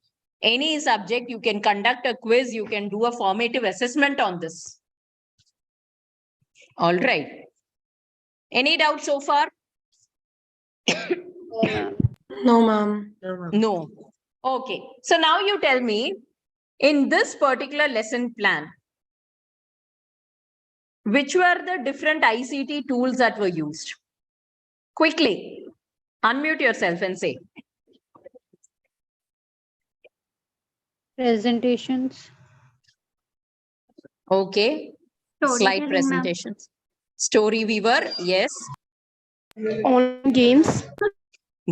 any subject. You can conduct a quiz, you can do a formative assessment on this. All right. Any doubt so far? No, ma'am. No. Okay. So now you tell me, in this particular lesson plan, which were the different ICT tools that were used? Quickly, unmute yourself and say. Presentations. Okay. Slide presentations. Story weaver, yes. Online games.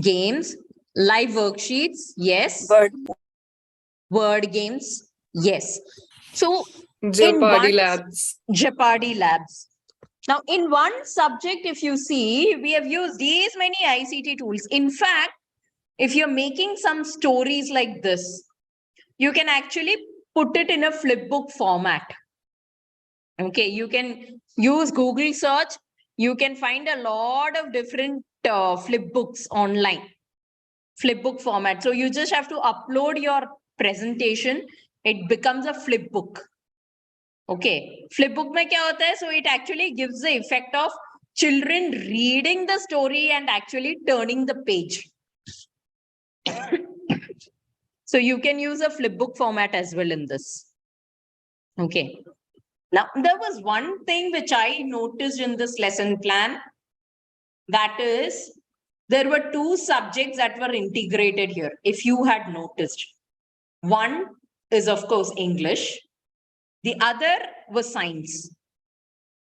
Games. Live worksheets, yes. Word games, yes. So Jeopardy labs. Jeopardy labs. Now, in one subject, if you see, we have used these many ICT tools. In fact, if you're making some stories like this, you can actually put it in a flipbook format. Okay, you can use Google search. You can find a lot of different flipbooks online, flipbook format. So you just have to upload your presentation. It becomes a flipbook. Okay, flipbook mein kya hota hai? So it actually gives the effect of children reading the story and actually turning the page. So you can use a flipbook format as well in this. Okay. Now, there was one thing which I noticed in this lesson plan. That is, there were two subjects that were integrated here. If you had noticed, one is, of course, English. The other was science,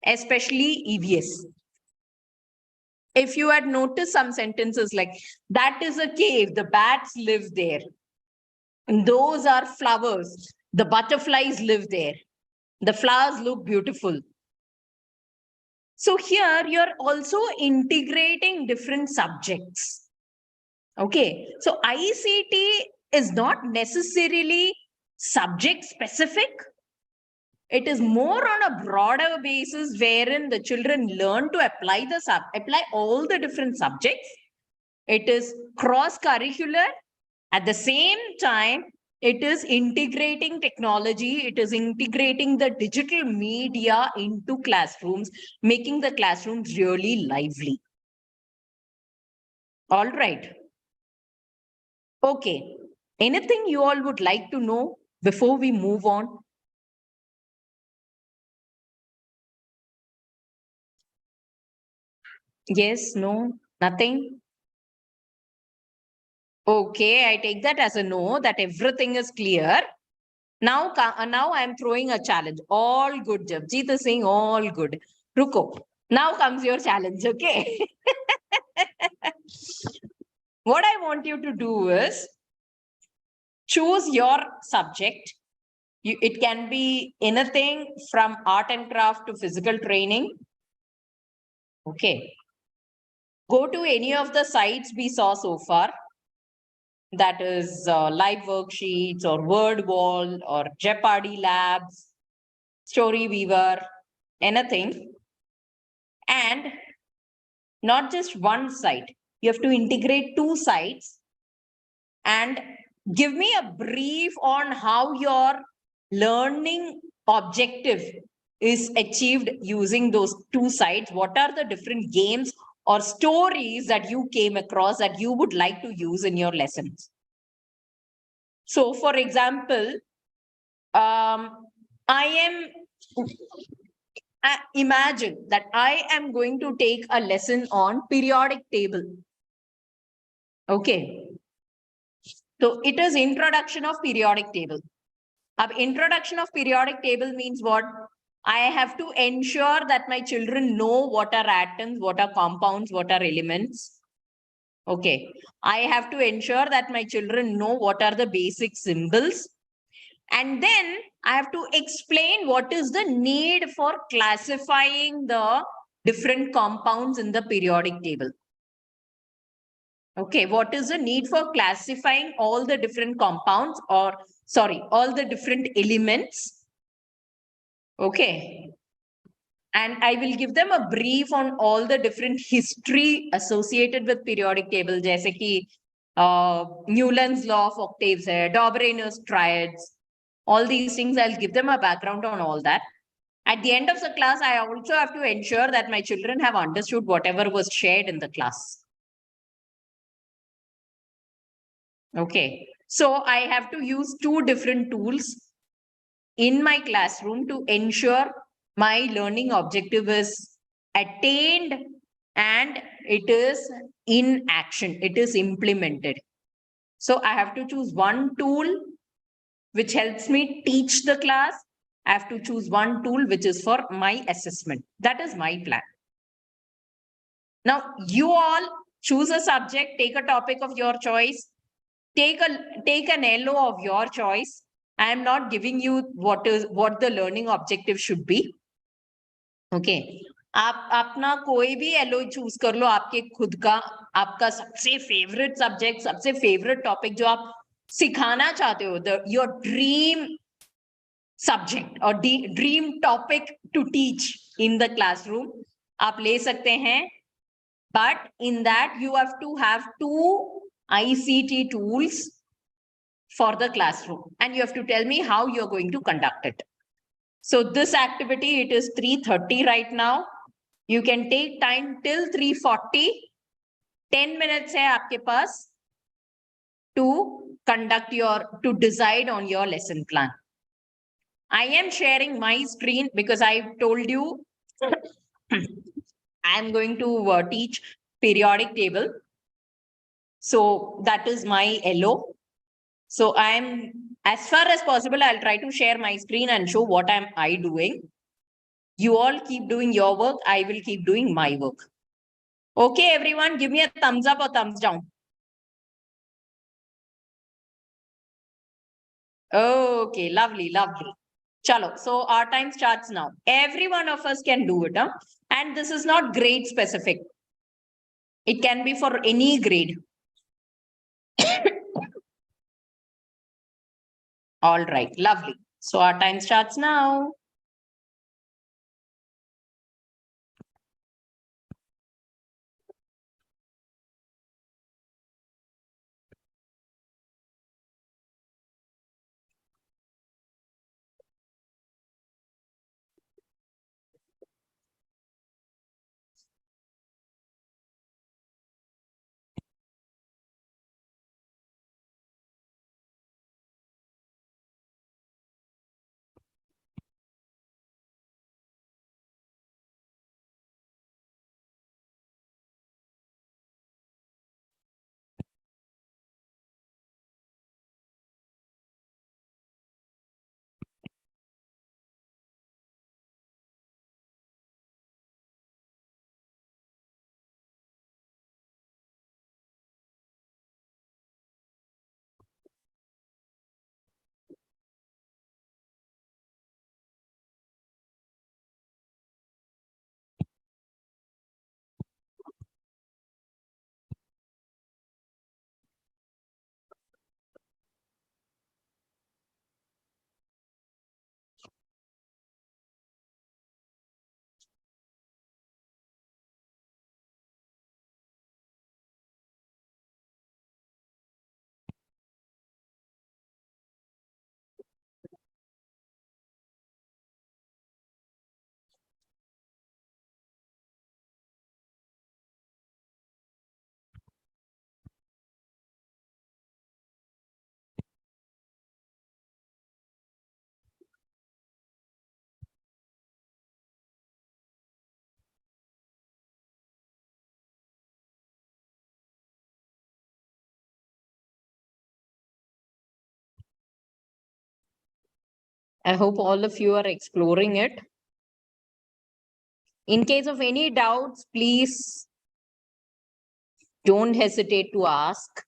especially EVS. If you had noticed some sentences like, that is a cave, the bats live there. And those are flowers, the butterflies live there. The flowers look beautiful. So here you're also integrating different subjects. Okay, so ICT is not necessarily subject specific. It is more on a broader basis wherein the children learn to apply all the different subjects. It is cross-curricular. At the same time, it is integrating technology. It is integrating the digital media into classrooms, making the classrooms really lively. All right. Okay. Anything you all would like to know before we move on? Yes, no, nothing. Okay, I take that as a no, that everything is clear. Now I am throwing a challenge. All good, Japjeet is saying all good. Ruko. Now comes your challenge, okay? What I want you to do is choose your subject. It can be anything from art and craft to physical training. Okay. Go to any of the sites we saw so far. That is live worksheets or word wall or Jeopardy labs, story weaver, anything. And not just one site. You have to integrate two sites and give me a brief on how your learning objective is achieved using those two sites. What are the different games or stories that you came across that you would like to use in your lessons? So, for example, imagine that I am going to take a lesson on periodic table. Okay. So it is introduction of periodic table. Introduction of periodic table means what? I have to ensure that my children know what are atoms, what are compounds, what are elements. Okay. I have to ensure that my children know what are the basic symbols. And then I have to explain what is the need for classifying the different compounds in the periodic table. Okay, what is the need for classifying all the different compounds, or sorry, all the different elements? Okay. And I will give them a brief on all the different history associated with periodic table, जैसे कि Newland's law of octaves है, Dobrener's triads, all these things. I'll give them a background on all that. At the end of the class, I also have to ensure that my children have understood whatever was shared in the class. Okay, so I have to use two different tools in my classroom to ensure my learning objective is attained and it is in action, it is implemented. So I have to choose one tool which helps me teach the class. I have to choose one tool which is for my assessment. That is my plan. Now, you all choose a subject, take a topic of your choice, take an LO of your choice. I am not giving you what the learning objective should be. Okay. आप अपना कोई भी LO choose कर लो, आपके खुद का, आपका सबसे फेवरेट सब्जेक्ट, सबसे फेवरेट टॉपिक जो आप सिखाना चाहते हो, your dream subject or dream topic to teach in the classroom, आप ले सकते हैं. But in that you have to have two ICT tools for the classroom, and you have to tell me how you're going to conduct it. So this activity, it is 3:30 right now. You can take time till 3:40. 10 minutes hai aapke paas to to decide on your lesson plan. I am sharing my screen because I told you I am going to teach periodic table. So that is my LO. So I'm, as far as possible, I'll try to share my screen and show what am I doing. You all keep doing your work. I will keep doing my work. Okay, everyone, give me a thumbs up or thumbs down. Okay, lovely, lovely. Chalo, so our time starts now. Every one of us can do it. Huh? And this is not grade specific. It can be for any grade. All right, lovely. So our time starts now. I hope all of you are exploring it. In case of any doubts, please don't hesitate to ask.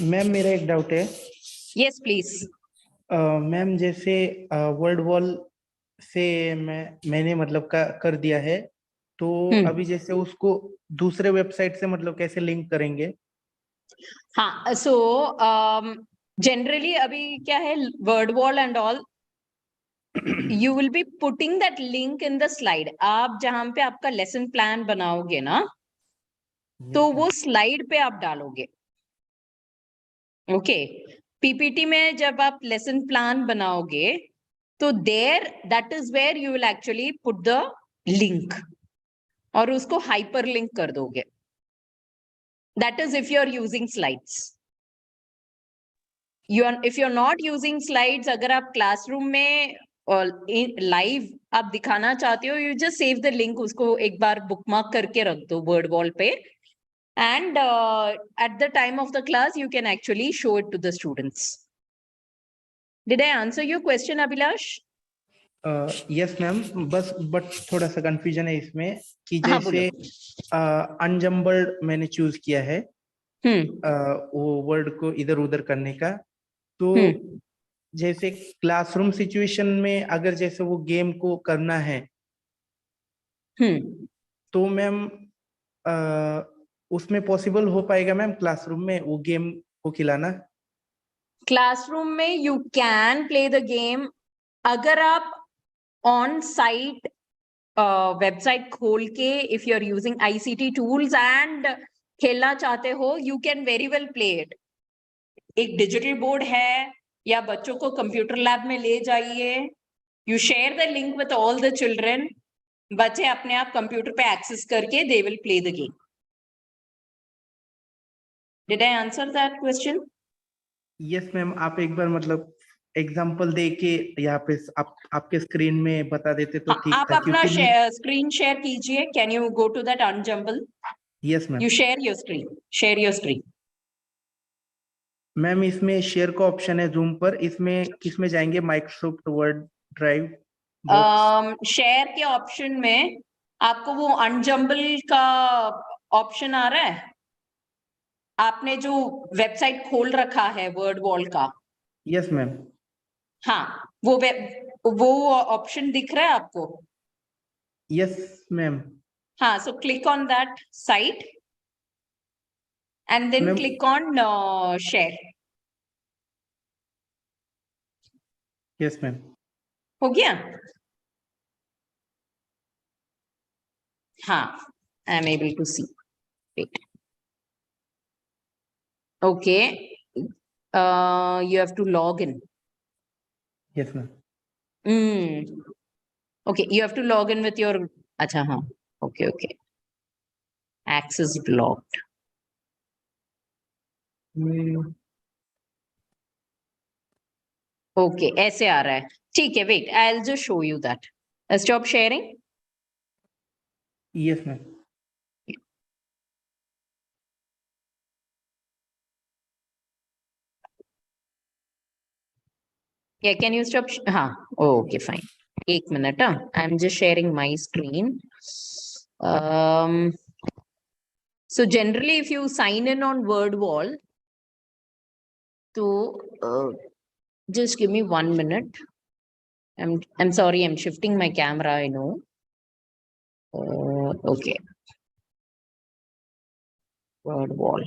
Ma'am मेरा एक doubt है। Yes, please. Ma'am जैसे world wall से मैंने मतलब कर दिया है, तो अभी जैसे उसको दूसरे वेबसाइट से मतलब कैसे लिंक करेंगे? हाँ, सो जनरली अभी क्या है, word wall and all, you will be putting that link in the slide. आप जहां पे आपका लेसन प्लान बनाओगे ना, तो वो स्लाइड पे आप डालोगे। ओके, पीपीटी में जब आप लेसन प्लान बनाओगे, तो there that is where you will actually put the link, और उसको हाइपर लिंक कर दोगे। That is if you are using slides. If you are not using slides, अगर आप क्लासरूम में लाइव आप दिखाना चाहते हो, you just save the link, उसको एक बार बुकमार्क करके रख दो वर्ड वॉल पे, and at the time of the class you can actually show it to the students. Did I answer your question, Abhilash? Yes ma'am, बस but थोड़ा सा कंफ्यूजन है इसमें कि हाँ, जैसे अनजम्बल्ड मैंने चूज किया है वो वर्ड को इधर उधर करने का, तो जैसे क्लासरूम सिचुएशन में अगर जैसे वो गेम को करना है, तो मैम उसमें पॉसिबल हो पाएगा मैम क्लासरूम में वो गेम को खिलाना? क्लासरूम में you can play the game. अगर आप ऑन साइट वेबसाइट खोल के, if you are using ICT tools and खेलना चाहते हो, you can very well play it. एक डिजिटल बोर्ड है, या बच्चों को कंप्यूटर लैब में ले जाइए, you share the link with all the children, बच्चे अपने आप कंप्यूटर पे एक्सेस करके they will play the game. Did I answer that question? Yes ma'am, आप एक बार मतलब एग्जांपल दे के यहाँ पे आपके स्क्रीन में बता देते तो ठीक आप था, अपना क्योंकि स्क्रीन शेयर कीजिए. Can you go to that unjumble? Yes ma'am. You share your screen. Share your screen. Ma'am इसमें शेयर का ऑप्शन है जूम पर, इसमें किसमें जाएंगे? Microsoft Word Drive Box. Share के ऑप्शन में आपको वो अनजम्बल का ऑप्शन आ रहा है. आपने जो वेबसाइट खोल रखा है वर्ड वॉल का. Yes ma'am. हाँ, वो ऑप्शन दिख रहा है आपको? Yes ma'am. हाँ, so click on that site and then ma'am click on share. Yes ma'am. हो गया? हाँ, I am able to see. Wait. Okay. You have to log in. Yes ma'am. Okay, you have to log in with your. अच्छा हाँ. Okay, okay. Access blocked. Okay, ऐसे आ रहा है. ठीक है, wait. I'll just show you that. Stop sharing. Yes ma'am. Yeah, can you stop? Oh, okay, fine. एक minute. I'm just sharing my screen. So generally, if you sign in on WordWall, just give me 1 minute. I'm sorry, I'm shifting my camera, I know. Okay. WordWall.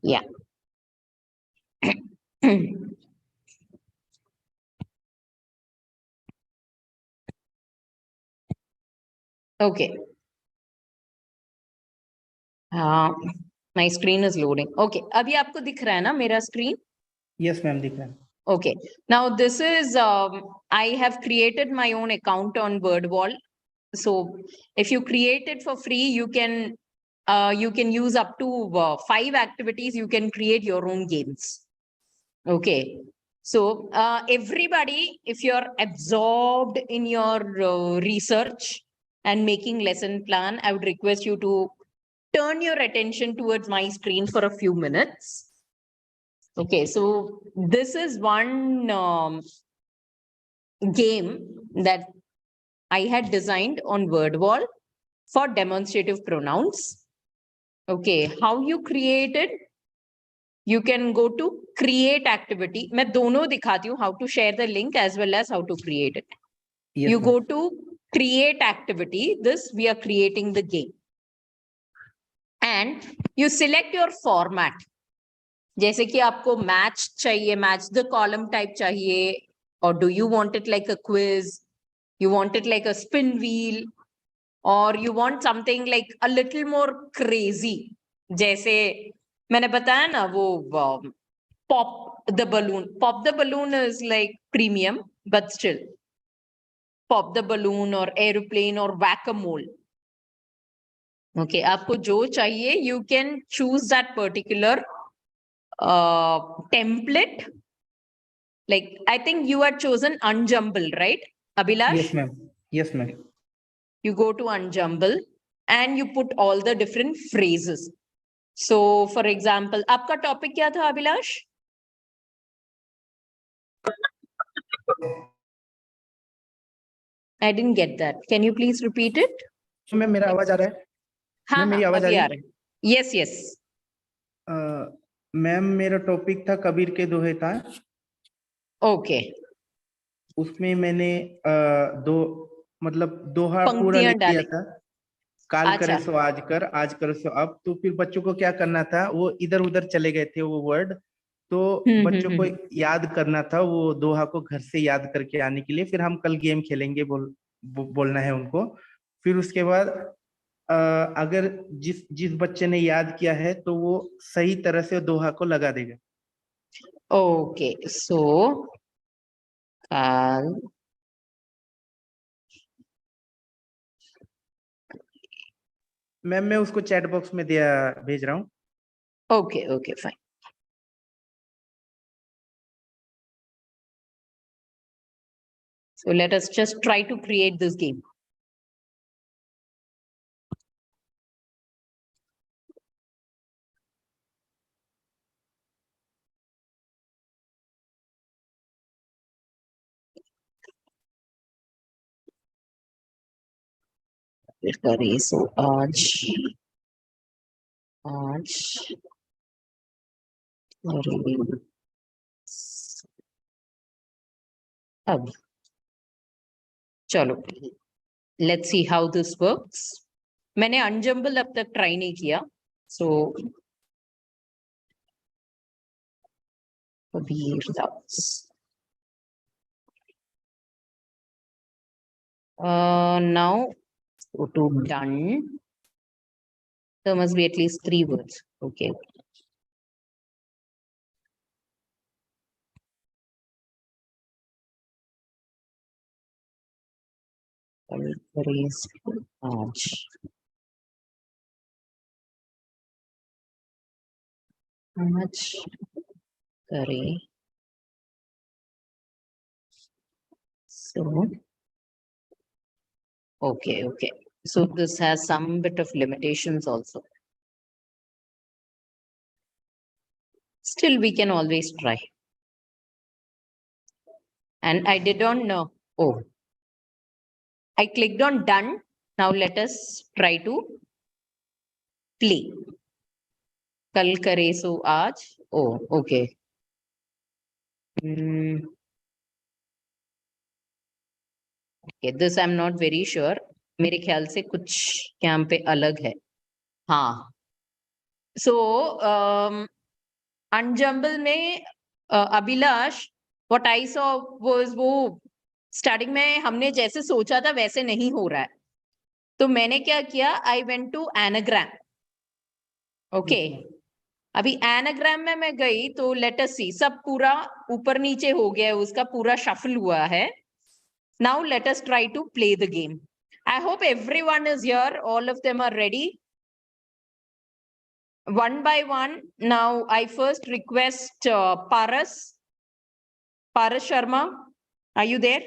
Yeah. Okay. My screen is loading. Okay. अभी आपको दिख रहा है ना मेरा screen? Yes ma'am, दिख रहा है. Okay. Now this is, I have created my own account on WordWall. So if you create it for free, you can use up to 5 activities. You can create your own games. Okay. So everybody, if you're absorbed in your research and making lesson plan, I would request you to turn your attention towards my screen for a few minutes. Okay, so this is one game that I had designed on WordWall for demonstrative pronouns. Okay, how you create it? You can go to create activity. मैं दोनों दिखाती हूँ, how to share the link as well as how to create it. Yes, You ma'am. go to create activity. This we are creating the game. And you select your format. जैसे कि आपको match चाहिए, match the column type चाहिए, or do you want it like a quiz? You want it like a spin wheel? Or you want something like a little more crazy? जैसे मैंने बताया ना वो pop the balloon. Pop the balloon is like premium, but still. Pop the balloon or airplane or whack-a-mole. Okay, आपको जो चाहिए, you can choose that particular template. Like, I think you had chosen Unjumble, right, Abhilash? Yes, ma'am. Yes, ma'am. You go to Unjumble and you put all the different phrases. So, for example, आपका topic क्या था, Abhilash? I didn't get that. Can you please repeat it? Ma'am मेरा आवाज आ रहा है? हाँ, मेरी आवाज आ अभी रही आ है? रहा है. Yes, yes. मैम मेरा टॉपिक था कबीर के दोहे था. Okay. उसमें मैंने दो मतलब दोहा पूरा पंक्तियां लिख दिया डाली. था. काल करे अच्छा. सो आज करे सो अब. तो फिर बच्चों को क्या करना था, वो इधर उधर चले गए थे वो वर्ड. तो बच्चों को याद करना था वो दोहा को घर से याद करके आने के लिए. फिर हम कल गेम खेलेंगे, बोलना है उनको. फिर उसके बाद अगर जिस बच्चे ने याद किया है तो वो सही तरह से दोहा को लगा देगा. Okay, so काल मैम मैं उसको चैट बॉक्स में दिया भेज रहा हूँ. Okay, okay, fine. So let us just try to create this game. करें so आज करें अब चलो let's see how this works. मैंने अनजम्बल अब तक ट्राई नहीं किया, so अभी now go to done. There must be at least 3 words. Okay. आज करें so okay, so this has some bit of limitations also. Still we can always try. And I did not know. Oh, I clicked on done. Now let us try to play. कल करे so आज. Oh, okay. Okay, this I'm not very sure. मेरे ख्याल से कुछ यहाँ पे अलग है. हाँ. So unjumble में Abhilash what I saw was वो स्टार्टिंग में हमने जैसे सोचा था वैसे नहीं हो रहा है. तो मैंने क्या किया, I went to anagram. Okay. अभी एनाग्राम में मैं गई तो लेट अस सी, सब पूरा ऊपर नीचे हो गया है, उसका पूरा शफल हुआ है. Now let us try to play the game. I hope everyone is here, all of them are ready. One by one, now I first request Paras Sharma, are you there?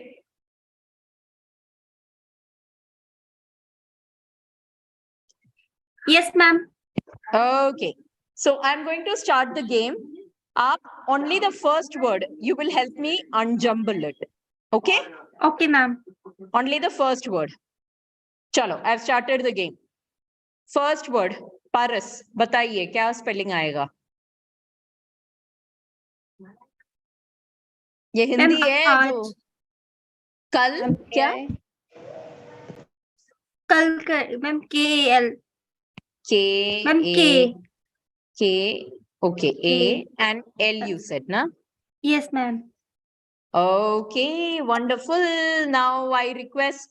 Yes, ma'am. Okay, so I'm going to start the game. Only the first word, you will help me unjumble it. Okay? Okay, ma'am. Only the first word. Chalo, I've started the game. First word, Paras. बताइए क्या spelling आएगा? ये हिंदी है जो कल क्या? कल कर ma'am KL. Ma'am, K. Okay, A and L you said, na? Yes, ma'am. Okay, wonderful. Now I request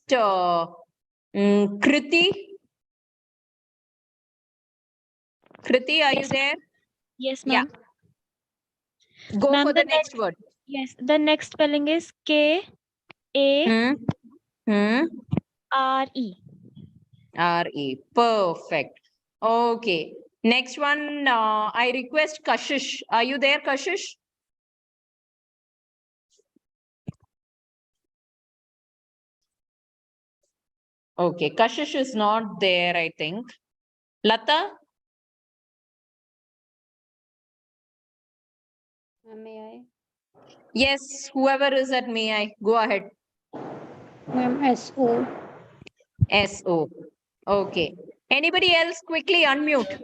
Kriti. Kriti, are you there? Yes, ma'am. Yeah. Go for the next word. Yes, the next spelling is KARE. RE. Perfect. Okay. Next one, I request Kashish. Are you there, Kashish? Okay, Kashish is not there, I think. Lata? May I? Yes, whoever is at may I. Go ahead. Ma'am, SO. SO. Okay. Anybody else quickly unmute?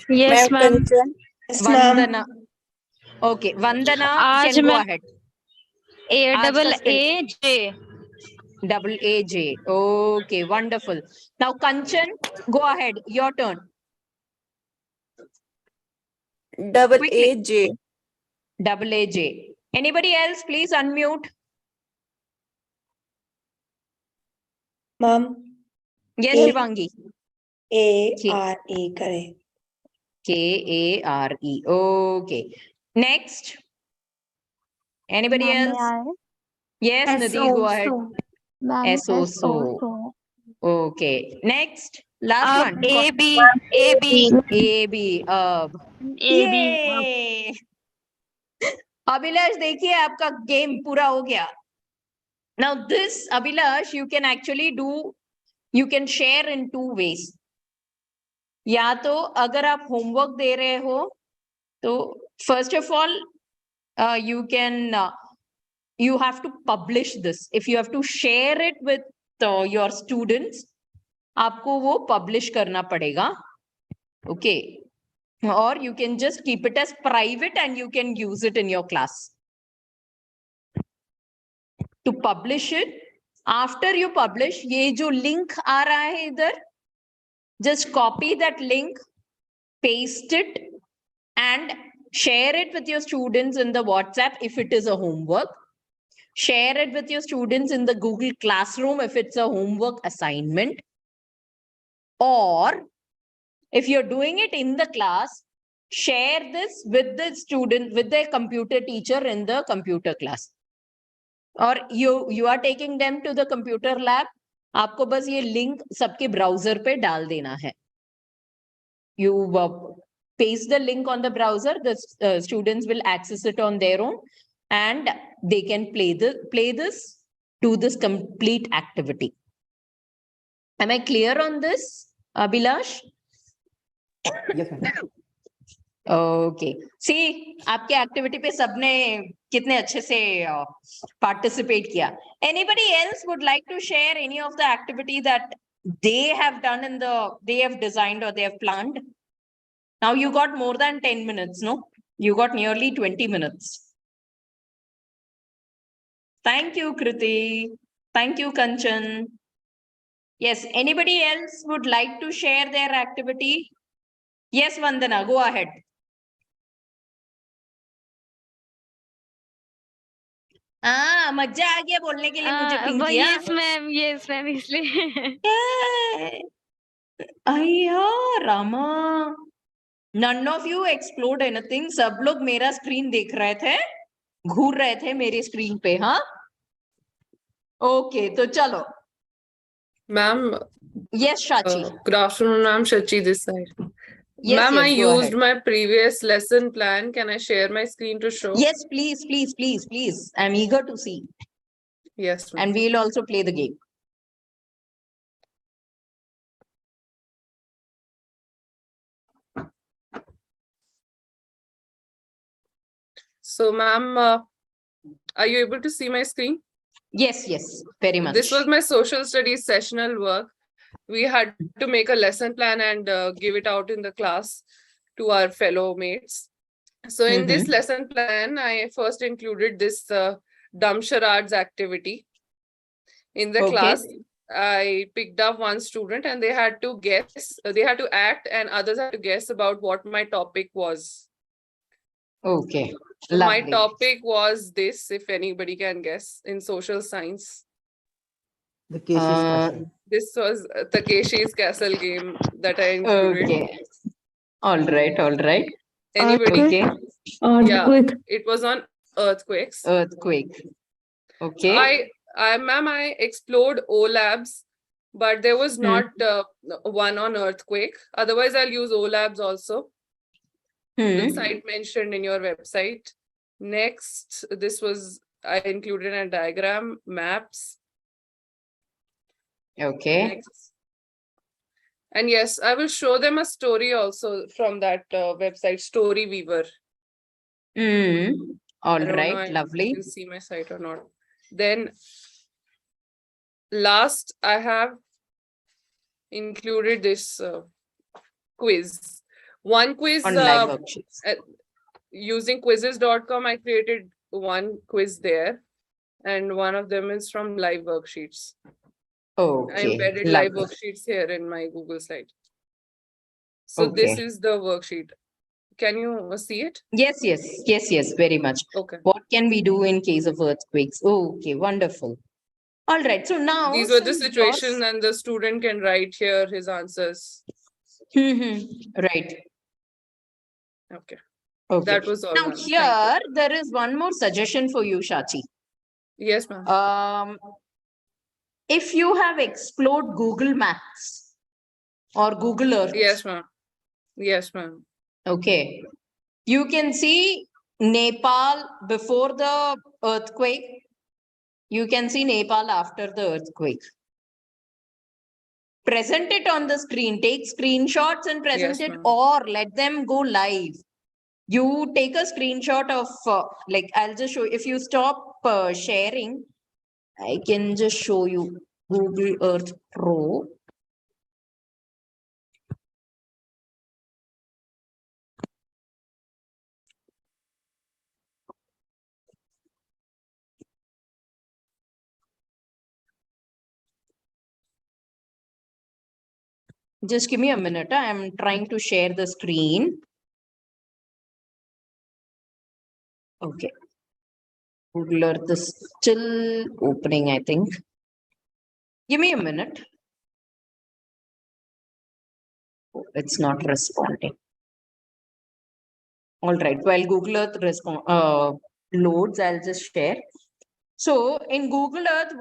Yes, ma'am. Vandana. Okay, Vandana, आज can go मैं ahead. AAJ. Double AJ. Okay, wonderful. Now, Kanchan, go ahead. Your turn. Double Quickly. AJ. Double AJ. Anybody else, please unmute. Ma'am. Yes, Shivangi. ARE kare. KARE. Okay. Next. Anybody Ma'am, else? Yes, Nadi, go ahead. Ma'am, SO. Okay. Next. Last one. A B A B A B. A B. Yay! Abhilash, देखिए आपका game पूरा हो गया. Now this, Abhilash, you can actually do, you can share in two ways. या तो अगर आप homework दे रहे हो तो first of all you can you have to publish this. If you have to share it with your students, आपको वो publish करना पड़ेगा. Okay. Or you can just keep it as private and you can use it in your class. To publish it, after you publish, ये जो link आ रहा है इधर, just copy that link, paste it, and share it with your students in the WhatsApp if it is a homework. Share it with your students in the Google Classroom if it's a homework assignment. Or if you're doing it in the class, share this with the student, with the computer teacher in the computer class. Or you are taking them to the computer lab, आपको बस ये link सबके browser पे डाल देना है. You paste the link on the browser, the students will access it on their own and they can play this, do this complete activity. Am I clear on this, Abhilash? Yes, ma'am. Okay. See, आपके activity पे सबने कितने अच्छे से participate किया. Anybody else would like to share any of the activity that they have done they have designed or they have planned? Now you got more than 10 minutes, no? You got nearly 20 minutes. Thank you, Kriti. Thank you, Kanchan. Yes, anybody else would like to share their activity? Yes, Vandana, go ahead. मजा आ गया बोलने के लिए मुझे pink किया. Yes ma'am इसलिए. अय्या Rama. None of you explored anything. सब लोग मेरा स्क्रीन देख रहे थे, घूर रहे थे मेरे स्क्रीन पे. हाँ, ओके, तो चलो. Ma'am. Yes, Shachi. Good afternoon, ma'am. Shachi this side. Yes, Ma'am, yes, I go used ahead. my previous lesson plan. Can I share my screen to show? Yes, please, please, please, please. I'm eager to see. Yes, ma'am. And we'll also play the game. So, ma'am, are you able to see my screen? Yes, yes, very much. This was my social studies sessional work. We had to make a lesson plan and give it out in the class to our fellow mates. So in this lesson plan, I first included this dumb charades activity. In the class, I picked up one student and they had to guess, they had to act and others had to guess about what my topic was. Okay. So my topic was this, if anybody can guess, in social science. Takeshi's Castle. This was Takeshi's Castle game that I included. Okay. All right, all right. Anybody? Okay. Yeah, it was on earthquakes. Earthquake. Okay. Ma'am, I explored O labs, but there was not one on earthquake. Otherwise, I'll use O labs also. The site mentioned in your website. Next, I included a diagram, maps. Okay. Next. And yes, I will show them a story also from that website, Story Weaver. All right, lovely. You can see my site or not. Then last, I have included this quiz. One quiz on live worksheets. Using quizzes.com, I created one quiz there, and one of them is from live worksheets. Okay. I embedded live worksheets here in my Google site. So this is the worksheet. Can you see it? Yes, yes, yes, yes, very much. Okay. What can we do in case of earthquakes? Okay, wonderful. All right, so now these were the situations and the student can write here his answers. Right. Okay. Okay. That was all. Now here there is one more suggestion for you, Shachi. Yes, ma'am. If you have explored Google Maps, or Google Earth? Yes, ma'am. Yes, ma'am. Okay. You can see Nepal before the earthquake. You can see Nepal after the earthquake. Present it on the screen. Take screenshots and present Yes, it, ma'am. or let them go live. You take a screenshot of, like, I'll just show, if you stop sharing, I can just show you Google Earth Pro. Just give me a minute. I'm trying to share the screen. Okay. Google Earth is still opening, I think. Give me a minute. Oh, it's not responding. All right. While Google Earth loads, I'll just share. So in Google Earth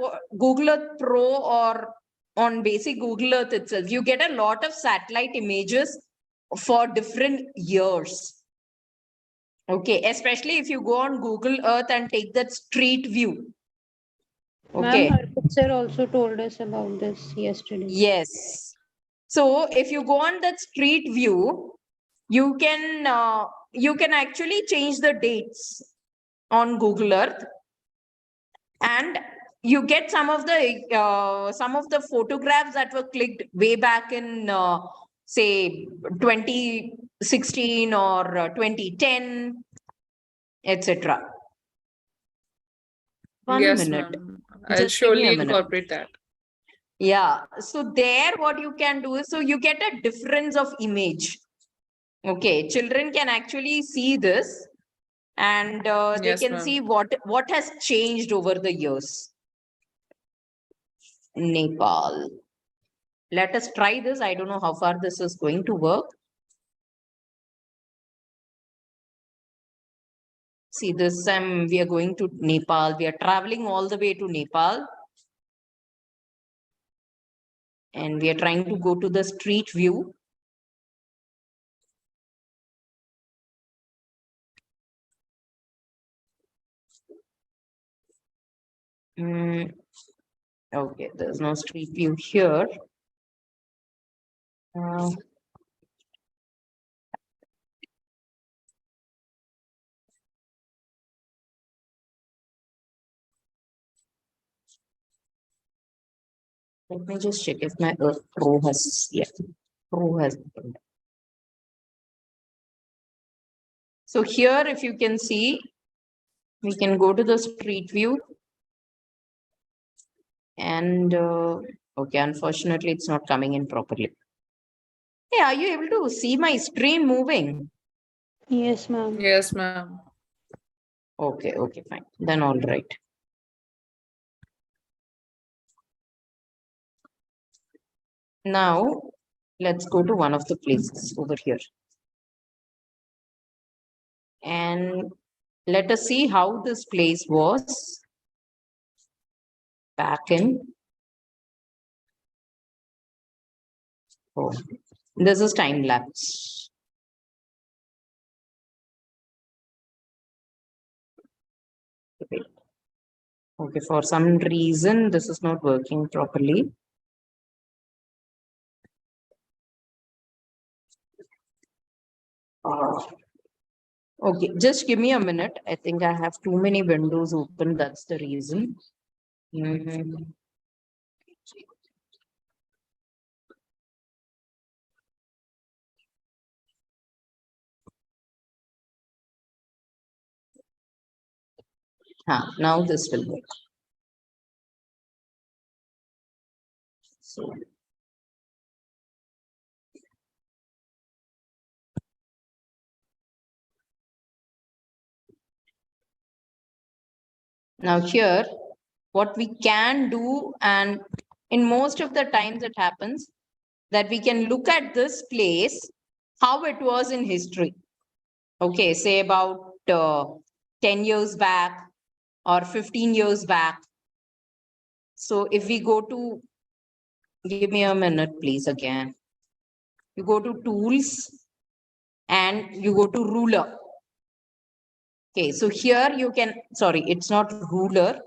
Pro, or on basic Google Earth itself, you get a lot of satellite images for different years. Okay, especially if you go on Google Earth and take that street view. Okay. Ma'am, Arpit sir also told us about this yesterday. Yes. So if you go on that street view, you can actually change the dates on Google Earth, and you get some of the photographs that were clicked way back in say 2016 or 2010, etc. One Yes, minute. ma'am. I'll Just give me a surely minute. incorporate that. Yeah. So there, what you can do is, so you get a difference of image. Okay. Children can actually see this, and they Yes, can ma'am. see what has changed over the years. Nepal. Let us try this. I don't know how far this is going to work. See this, we are going to Nepal. We are traveling all the way to Nepal. And we are trying to go to the street view. Okay, there's no street view here. Let me just check if my Earth Pro has, yeah, Pro has opened. So here, if you can see, we can go to the street view. And okay, unfortunately, it's not coming in properly. Hey, are you able to see my screen moving? Yes, ma'am. Yes, ma'am. Okay, okay, fine. Then all right. Now, let's go to one of the places over here. And let us see how this place was back in. Oh, this is time lapse. Okay, for some reason, this is not working properly. Okay, just give me a minute. I think I have too many windows open. That's the reason. Now this will work. So, now here, what we can do, and in most of the times it happens, that we can look at this place, how it was in history. Okay, say about 10 years back or 15 years back. So if we go to, give me a minute, please, again. you go to tools, and you go to ruler. Okay, so here you can, sorry, it's not ruler,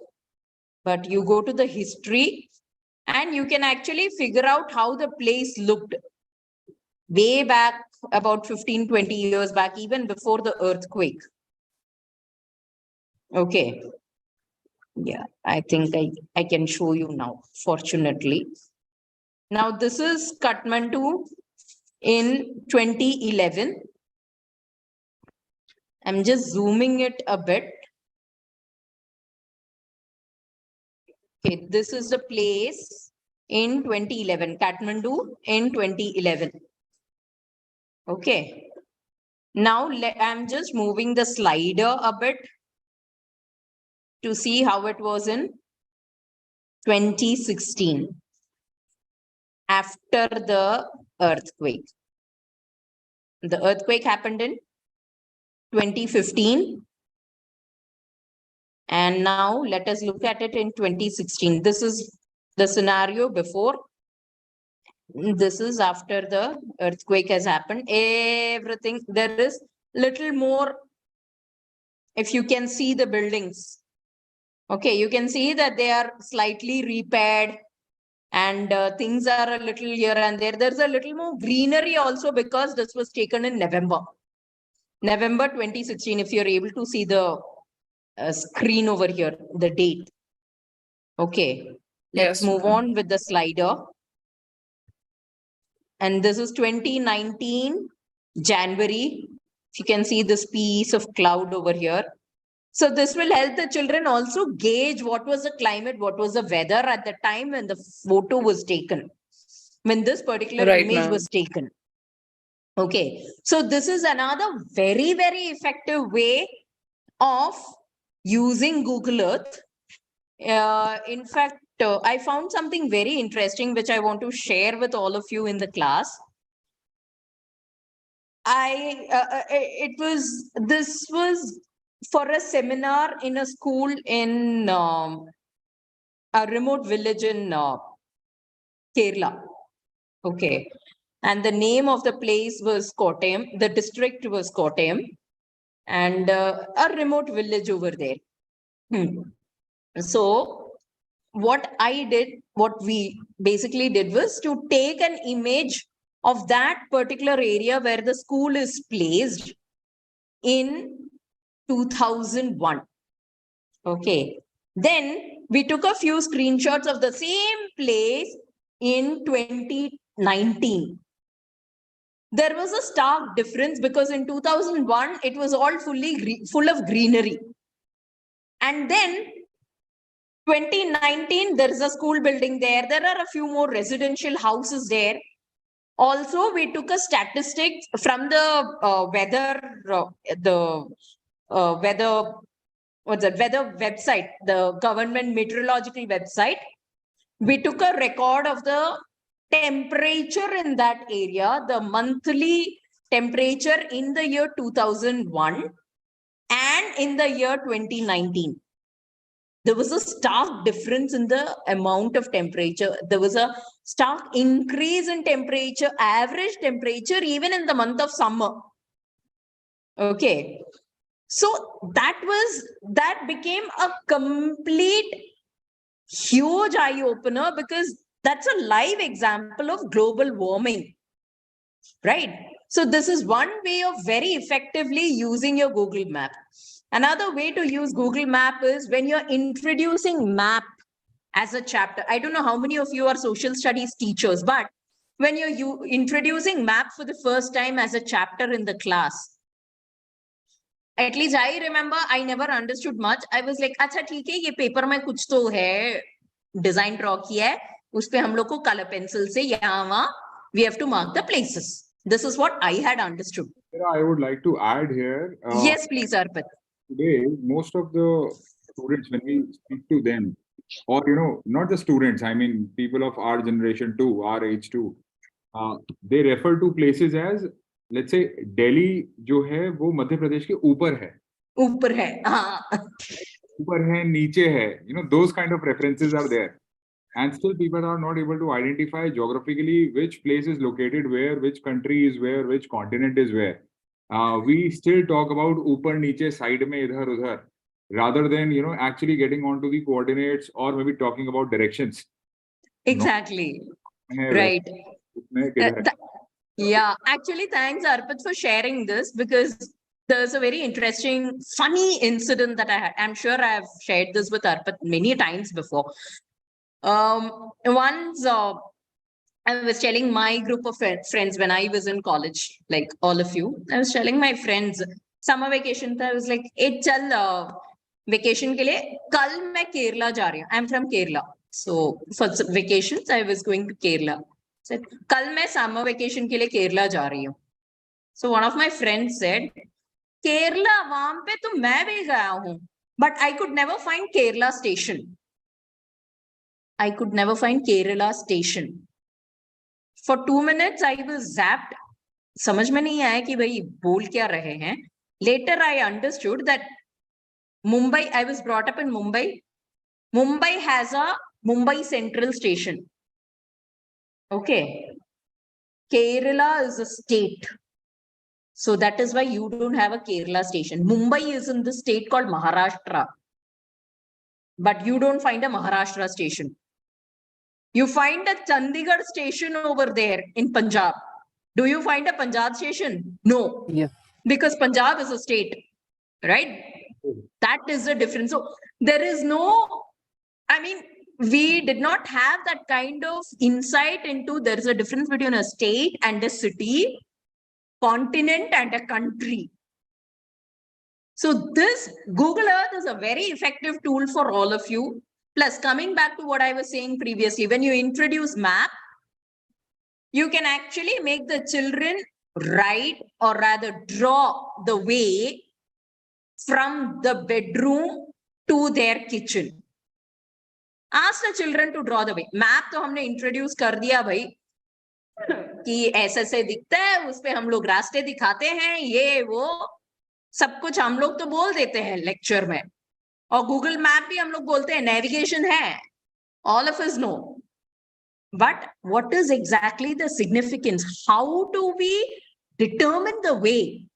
but you go to the history and you can actually figure out how the place looked way back about 15-20 years back, even before the earthquake. Okay. Yeah, I think I can show you now, fortunately. Now, this is Kathmandu in 2011. I'm just zooming it a bit. Okay, this is the place in 2011, Kathmandu in 2011. Okay. Now, I'm just moving the slider a bit to see how it was in 2016 after the earthquake. The earthquake happened in 2015. And now let us look at it in 2016. This is the scenario before. This is after the earthquake has happened. Everything, there is little more, if you can see the buildings. Okay, you can see that they are slightly repaired and things are a little here and there. There's a little more greenery also because this was taken in November 2016. If you're able to see the screen over here, the date. Okay, let's move on with the slider. And this is 2019, January. You can see this piece of cloud over here. So this will help the children also gauge what was the climate, what was the weather at the time when the photo was taken, when this particular image was taken. Okay, so this is another very, very effective way of using Google Earth. In fact, I found something very interesting which I want to share with all of you in the class. This was for a seminar in a school in a remote village in Kerala. Okay. And the name of the place was Kottayam. The district was Kottayam. And a remote village over there. So what we basically did was to take an image of that particular area where the school is placed in 2001. Okay. Then we took a few screenshots of the same place in 2019. There was a stark difference because in 2001, it was all full of greenery. And then 2019, there is a school building there. There are a few more residential houses there. Also, we took a statistic from the weather website, the government meteorological website. We took a record of the temperature in that area, the monthly temperature in the year 2001 and in the year 2019. There was a stark difference in the amount of temperature. There was a stark increase in temperature, average temperature, even in the month of summer. Okay. So that became a complete huge eye opener because that's a live example of global warming, right? So this is one way of very effectively using your Google Map. Another way to use Google Map is when you're introducing map as a chapter. I don't know how many of you are social studies teachers, but when you're introducing map for the first time as a chapter in the class, at least I remember I never understood much. I was like, अच्छा ठीक है, ये paper में कुछ तो है, design draw किया है, उस पे हम लोग को color pencil से यहाँ वहाँ we have to mark the places. This is what I had understood. I would like to add here. Yes, please, Arpit. Today, most of the students, when we speak to them, or not the students, I mean people of our generation too, our age too, they refer to places as, let's say, Delhi जो है वो मध्य प्रदेश के ऊपर है. ऊपर है, हाँ. ऊपर है, नीचे है. Those kind of references are there. and still people are not able to identify geographically which place is located where, which country is where, which continent is where. We still talk about upar niche side mein idhar udhar, rather than actually getting onto the coordinates or maybe talking about directions. Exactly. Right. Yeah, actually, thanks, Arpit, for sharing this, because there's a very interesting, funny incident that I had. I'm sure I've shared this with Arpit many times before. Once I was telling my group of friends when I was in college, like all of you, I was telling my friends, summer vacation, I was like, hey, chal, vacation ke liye, kal main Kerala ja rahi hu. I'm from Kerala. So for vacations, I was going to Kerala. Said, kal main summer vacation ke liye Kerala ja rahi hu. So one of my friends said, Kerala, wahan pe to main bhi gaya hu, but I could never find Kerala station. I could never find Kerala station. For 2 minutes, I was zapped. समझ में नहीं आया कि भाई बोल क्या रहे हैं. Later, I understood that Mumbai, I was brought up in Mumbai. Mumbai has a Mumbai Central Station. Okay. Kerala is a state. So that is why you don't have a Kerala station. Mumbai is in the state called Maharashtra. But you don't find a Maharashtra station. You find a Chandigarh station over there in Punjab. Do you find a Punjab station? No. Yes. Because Punjab is a state, right? That is the difference. So there is no, I mean, we did not have that kind of insight into there is a difference between a state and a city, continent and a country. So this Google Earth is a very effective tool for all of you. Plus, coming back to what I was saying previously, when you introduce map, you can actually make the children write or rather draw the way from the bedroom to their kitchen. Ask the children to draw the way. Map तो हमने introduce कर दिया भाई कि ऐसे से दिखता है, उस पे हम लोग रास्ते दिखाते हैं, ये वो सब कुछ हम लोग तो बोल देते हैं लेक्चर में. और गूगल मैप भी हम लोग बोलते हैं, नेविगेशन है. All of us know. But what is exactly the significance? How do we determine the way?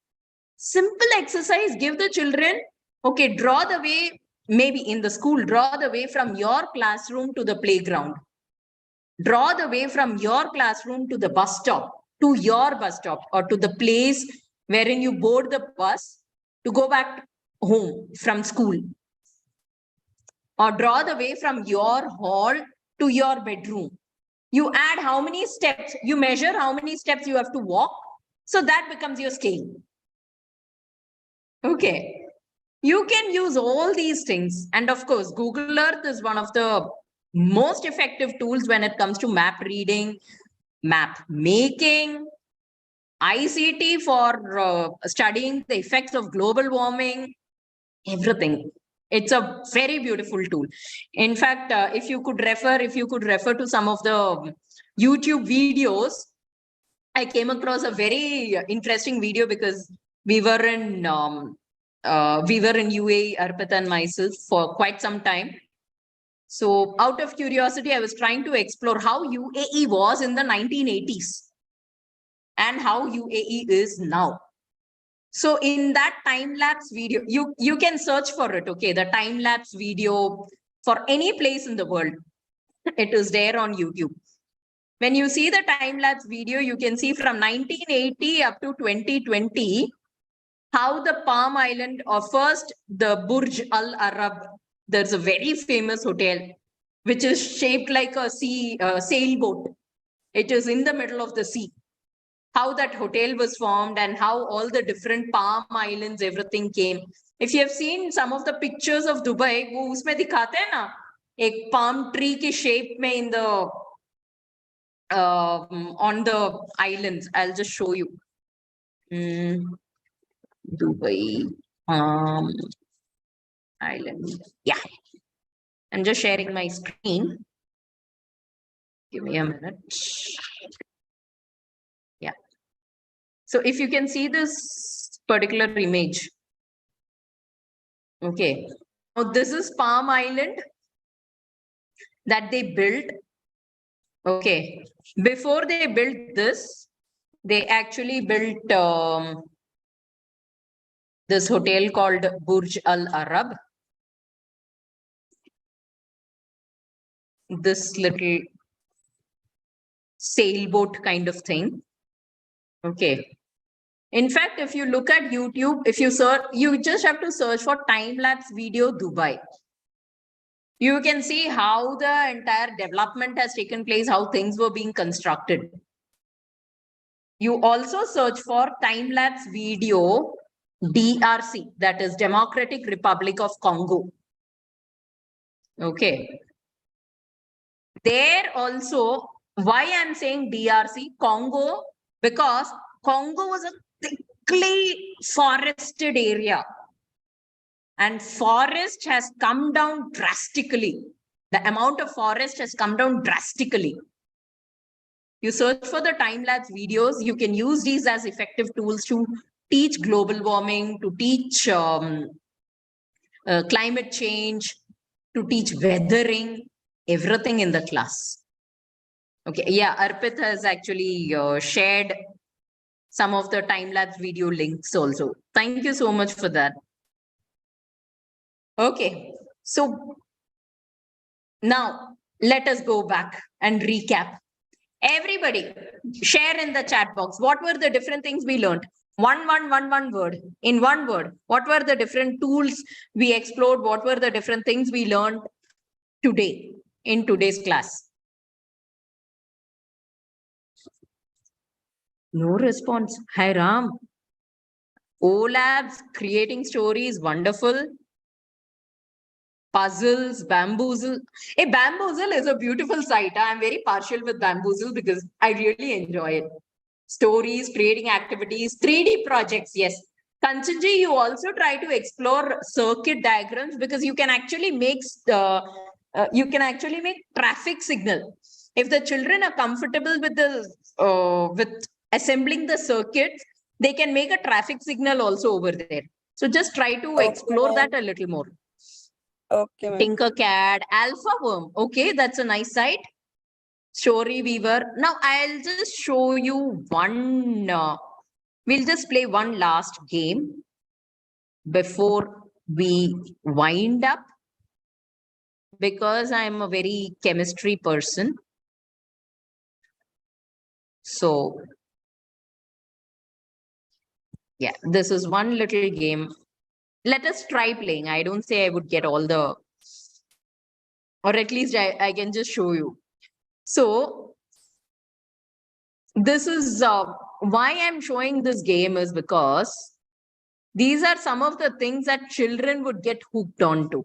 Simple exercise, give the children, okay, draw the way, maybe in the school, draw the way from your classroom to the playground. Draw the way from your classroom to the bus stop, to your bus stop, or to the place wherein you board the bus to go back home from school. Or draw the way from your hall to your bedroom. You add how many steps, you measure how many steps you have to walk. So that becomes your scale. Okay. You can use all these things. And of course, Google Earth is one of the most effective tools when it comes to map reading, map making, ICT for studying the effects of global warming, everything. It's a very beautiful tool. In fact, if you could refer to some of the YouTube videos, I came across a very interesting video because we were in UAE, Arpita and myself, for quite some time. So out of curiosity, I was trying to explore how UAE was in the 1980s and how UAE is now. So in that time-lapse video, you can search for it, okay? The time-lapse video for any place in the world. It is there on YouTube. When you see the time-lapse video, you can see from 1980 up to 2020, how the Palm Island, or first the Burj Al Arab, there's a very famous hotel, which is shaped like a sailboat. It is in the middle of the sea. How that hotel was formed and how all the different Palm Islands, everything came. If you have seen some of the pictures of Dubai, वो उसमें दिखाते हैं ना, एक palm tree के shape में in the on the islands. I'll just show you. Dubai Island. Yeah. I'm just sharing my screen. Give me a minute. Yeah. So if you can see this particular image. Okay. Now this is Palm Island. that they built. Okay. Before they built this, they actually built this hotel called Burj Al Arab. This little sailboat kind of thing. Okay. In fact, if you look at YouTube, if you search, you just have to search for time-lapse video Dubai. You can see how the entire development has taken place, how things were being constructed. You also search for time-lapse video DRC, that is Democratic Republic of Congo. Okay. There also, why I'm saying DRC, Congo, because Congo was a thickly forested area. And forest has come down drastically. The amount of forest has come down drastically. You search for the time-lapse videos, you can use these as effective tools to teach global warming, to teach climate change, to teach weathering, everything in the class. Okay, yeah, Arpit has actually shared some of the time-lapse video links also. Thank you so much for that. Okay, so now let us go back and recap. Everybody, share in the chat box. What were the different things we learned? One word. In one word, what were the different tools we explored? What were the different things we learned today in today's class? No response. Hi Ram. OLabs, creating stories, wonderful. Puzzles, Bamboozle. A Bamboozle is a beautiful site. I'm very partial with Bamboozle because I really enjoy it. Stories, creating activities, 3D projects. Yes. Kanchanji, you also try to explore circuit diagrams because you can actually make traffic signal. If the children are comfortable with the with assembling the circuits, they can make a traffic signal also over there. So just try to explore that a little more. Okay, ma'am. Tinkercad, Alpha Worm. Okay, that's a nice site. Story Weaver. Now I'll just show you one. We'll just play one last game before we wind up, because I'm a very chemistry person. So yeah, this is one little game. Let us try playing. I don't say I would get all the, or at least I can just show you. So this is why I'm showing this game is because these are some of the things that children would get hooked onto.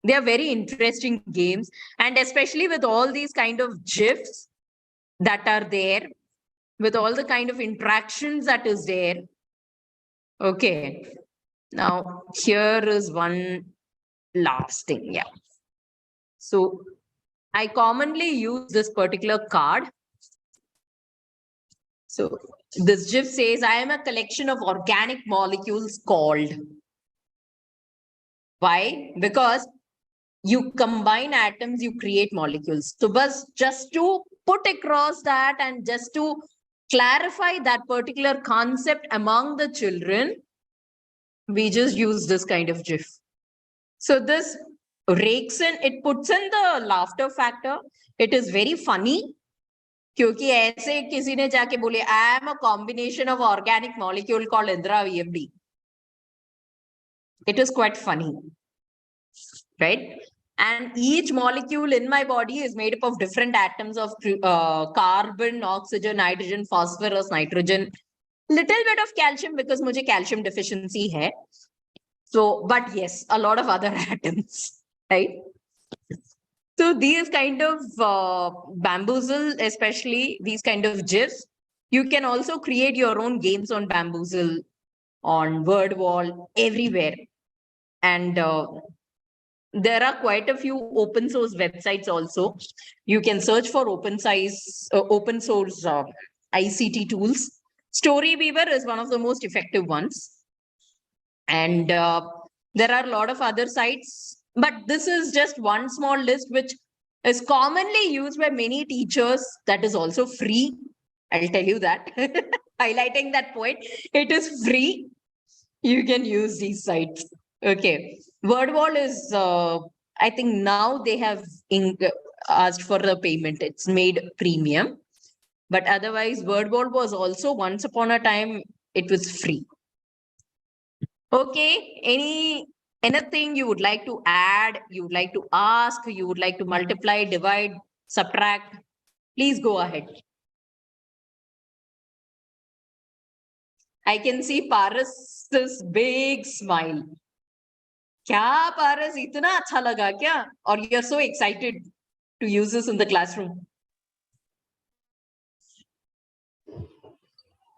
They are very interesting games, and especially with all these kind of GIFs that are there, with all the kind of interactions that is there. Okay. Now, here is one last thing. Yeah. So I commonly use this particular card. So this GIF says, I am a collection of organic molecules called. Why? Because you combine atoms, you create molecules. So just to put across that and just to clarify that particular concept among the children, we just use this kind of GIF. So this rakes in, it puts in the laughter factor. It is very funny. क्योंकि ऐसे किसी ने जाके बोले I am a combination of organic molecule called Indra VFD. It is quite funny, right? And each molecule in my body is made up of different atoms of carbon, oxygen, nitrogen, phosphorus, nitrogen, little bit of calcium because मुझे calcium deficiency है. So, but yes, a lot of other atoms, right? So these kind of Bamboozle, especially these kind of GIFs, you can also create your own games on Bamboozle, on word wall, everywhere. And there are quite a few open source websites also. You can search for open source ICT tools. Story Weaver is one of the most effective ones. And there are a lot of other sites, but this is just one small list which is commonly used by many teachers. That is also free. I'll tell you that. Highlighting that point. It is free. You can use these sites. Okay. WordWall is, I think now they have asked for the payment. It's made premium. But otherwise, WordWall was also once upon a time, it was free. Okay. Anything you would like to add, you would like to ask, you would like to multiply, divide, subtract, please go ahead. I can see Paras's big smile. Kya Paras, itna acha laga kya? Or you're so excited to use this in the classroom?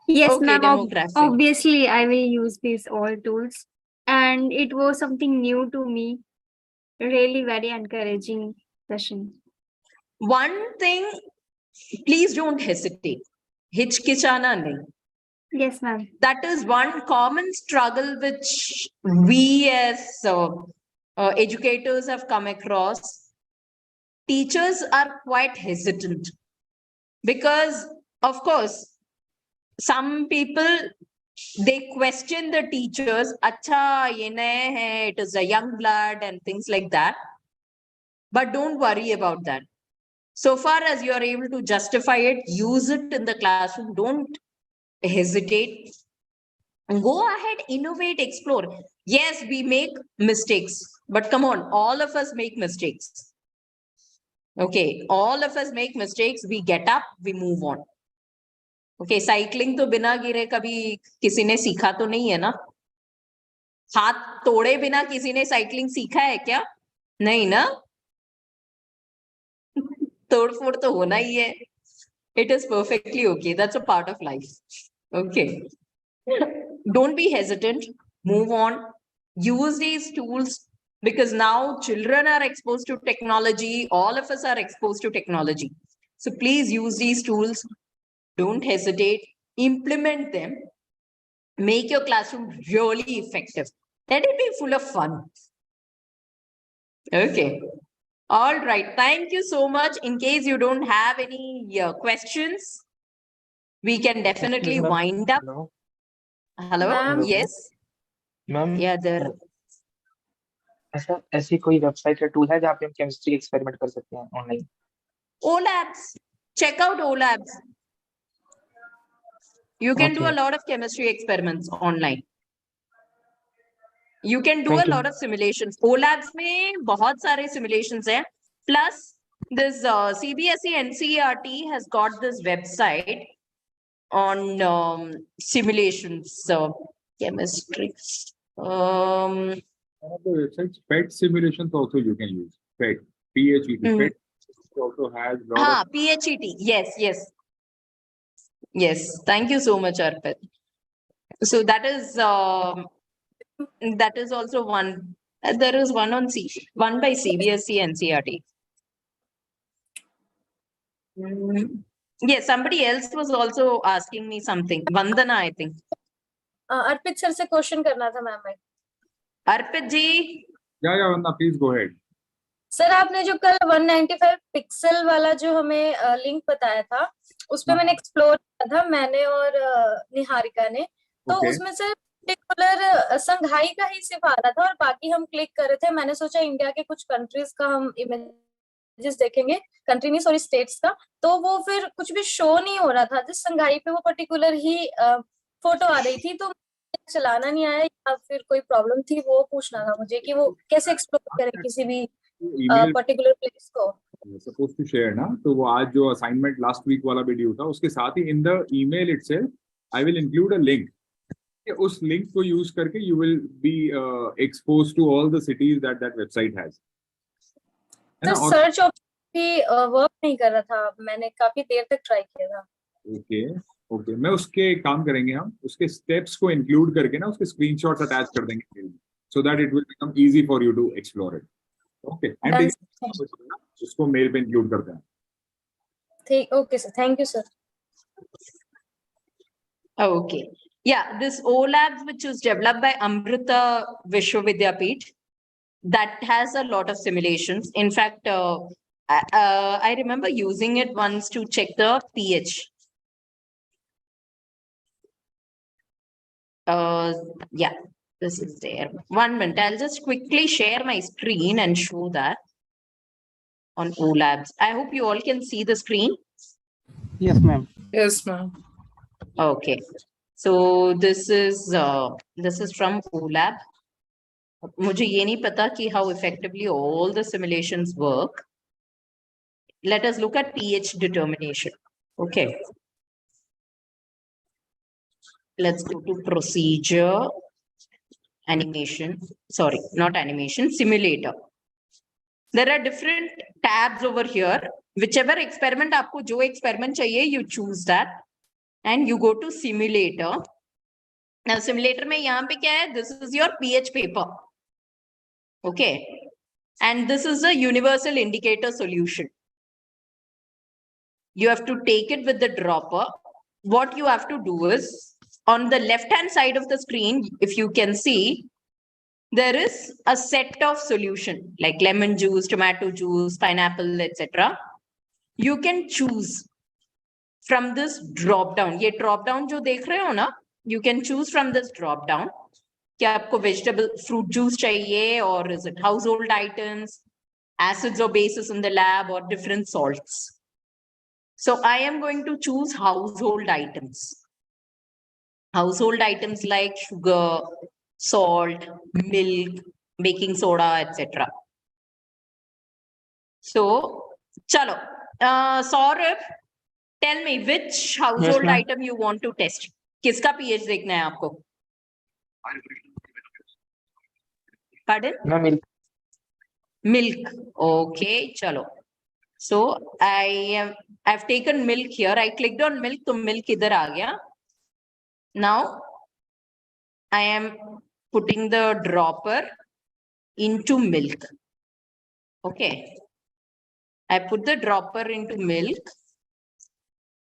Yes, Okay, ma'am. demographic. Obviously, I will use these all tools. And it was something new to me. Really very encouraging session. One thing, please don't hesitate. Hichkichana nahi. Yes, ma'am. That is one common struggle which we as educators have come across. Teachers are quite hesitant because, of course, some people, they question the teachers, acha, ye naye hai, it is a young blood and things like that. But don't worry about that. So far as you are able to justify it, use it in the classroom. Don't hesitate. Go ahead, innovate, explore. Yes, we make mistakes, but come on, all of us make mistakes. Okay, all of us make mistakes. We get up, we move on. Okay, cycling तो बिना गिरे कभी किसी ने सीखा तो नहीं है ना? हाथ तोड़े बिना किसी ने साइकिलिंग सीखा है क्या? नहीं ना? तोड़फोड़ तो होना ही है. It is perfectly okay. That's a part of life. Okay. Don't be hesitant. Move on. Use these tools because now children are exposed to technology. All of us are exposed to technology. So please use these tools. Don't hesitate. Implement them. Make your classroom really effective. Let it be full of fun. Okay. All right. Thank you so much. In case you don't have any questions, we can definitely wind up. Hello? Hello. Yes. Ma'am Yeah, there. ऐसी कोई website या tool है जहाँ पे हम chemistry experiment कर सकते हैं online? OLabs. Check out OLabs. You can do a lot of chemistry experiments online. You can do a lot of simulations. OLabs में बहुत सारे simulations हैं. Plus, this CBSE NCERT has got this website on simulations. Chemistry. One of the websites, PET simulations also you can use. PET, PHET. PET also has a lot of. PHET. Yes, yes. Yes. Thank you so much, Arpit. So that is also one. There is one on one by CBSE NCERT. Yes, somebody else was also asking me something. Vandana, I think. Arpit sir से question करना था ma'am. Arpit ji. Yeah, Vandana, please go ahead. Sir आपने जो कल 195 pixel वाला जो हमें link बताया था, उस पे मैंने एक्सप्लोर किया था, मैंने और निहारिका ने. तो उसमें से पर्टिकुलर संघाई का ही सिर्फ आ रहा था और बाकी हम क्लिक कर रहे थे. मैंने सोचा इंडिया के कुछ कंट्रीज का हम इमेजेस देखेंगे, कंट्री नहीं सॉरी स्टेट्स का, तो वो फिर कुछ भी शो नहीं हो रहा था. जिस संघाई पे वो पर्टिकुलर ही फोटो आ रही थी, तो चलाना नहीं आया या फिर कोई प्रॉब्लम थी, वो पूछना था मुझे कि वो कैसे एक्सप्लोर करें किसी भी पर्टिकुलर प्लेस को. Supposed to share ना, तो वो आज जो असाइनमेंट लास्ट वीक वाला वीडियो था, उसके साथ ही in the email itself I will include a link. उस लिंक को यूज करके you will be expose to all the cities that website has. तो सर्च ऑप्शन भी वर्क नहीं कर रहा था, मैंने काफी देर तक ट्राई किया था. ओके मैं उसके काम करेंगे, हम उसके स्टेप्स को इंक्लूड करके ना उसके स्क्रीनशॉट्स अटैच कर देंगे so that it will become easy for you to explore it. Okay उसको मेल पे इंक्लूड करते हैं. ठीक. Okay sir, thank you sir. Okay. Yeah, this OLabs, which was developed by Amrita Vishwavidyapeeth, that has a lot of simulations. In fact, I remember using it once to check the pH. Yeah, this is there. 1 minute. I'll just quickly share my screen and show that on OLabs. I hope you all can see the screen. Yes, ma'am. Yes, ma'am. Okay. So this is from OLab. मुझे ये नहीं पता कि how effectively all the simulations work. Let us look at pH determination. Okay. Let's go to procedure, animation. Sorry, not animation, simulator. There are different tabs over here. Whichever experiment आपको जो experiment चाहिए, you choose that and you go to simulator. Now simulator में यहाँ पे क्या है? This is your pH paper. Okay. And this is a universal indicator solution. You have to take it with the dropper. What you have to do is, on the left-hand side of the screen, if you can see, there is a set of solution like lemon juice, tomato juice, pineapple, etc. You can choose from this drop down. ये drop down जो देख रहे हो ना, you can choose from this drop down. क्या आपको vegetable fruit juice चाहिए, or is it household items, acids or bases in the lab, or different salts? So I am going to choose household items. Household items like sugar, salt, milk, baking soda, etc. So, chalo. Saurabh, tell me which household ma'am. item you want to test. किसका pH देखना है आपको? Pardon? Ma'am, Milk. Okay, chalo. So I've taken milk here. I clicked on milk, so milk idhar aa gaya. Now I am putting the dropper into milk. Okay. I put the dropper into milk.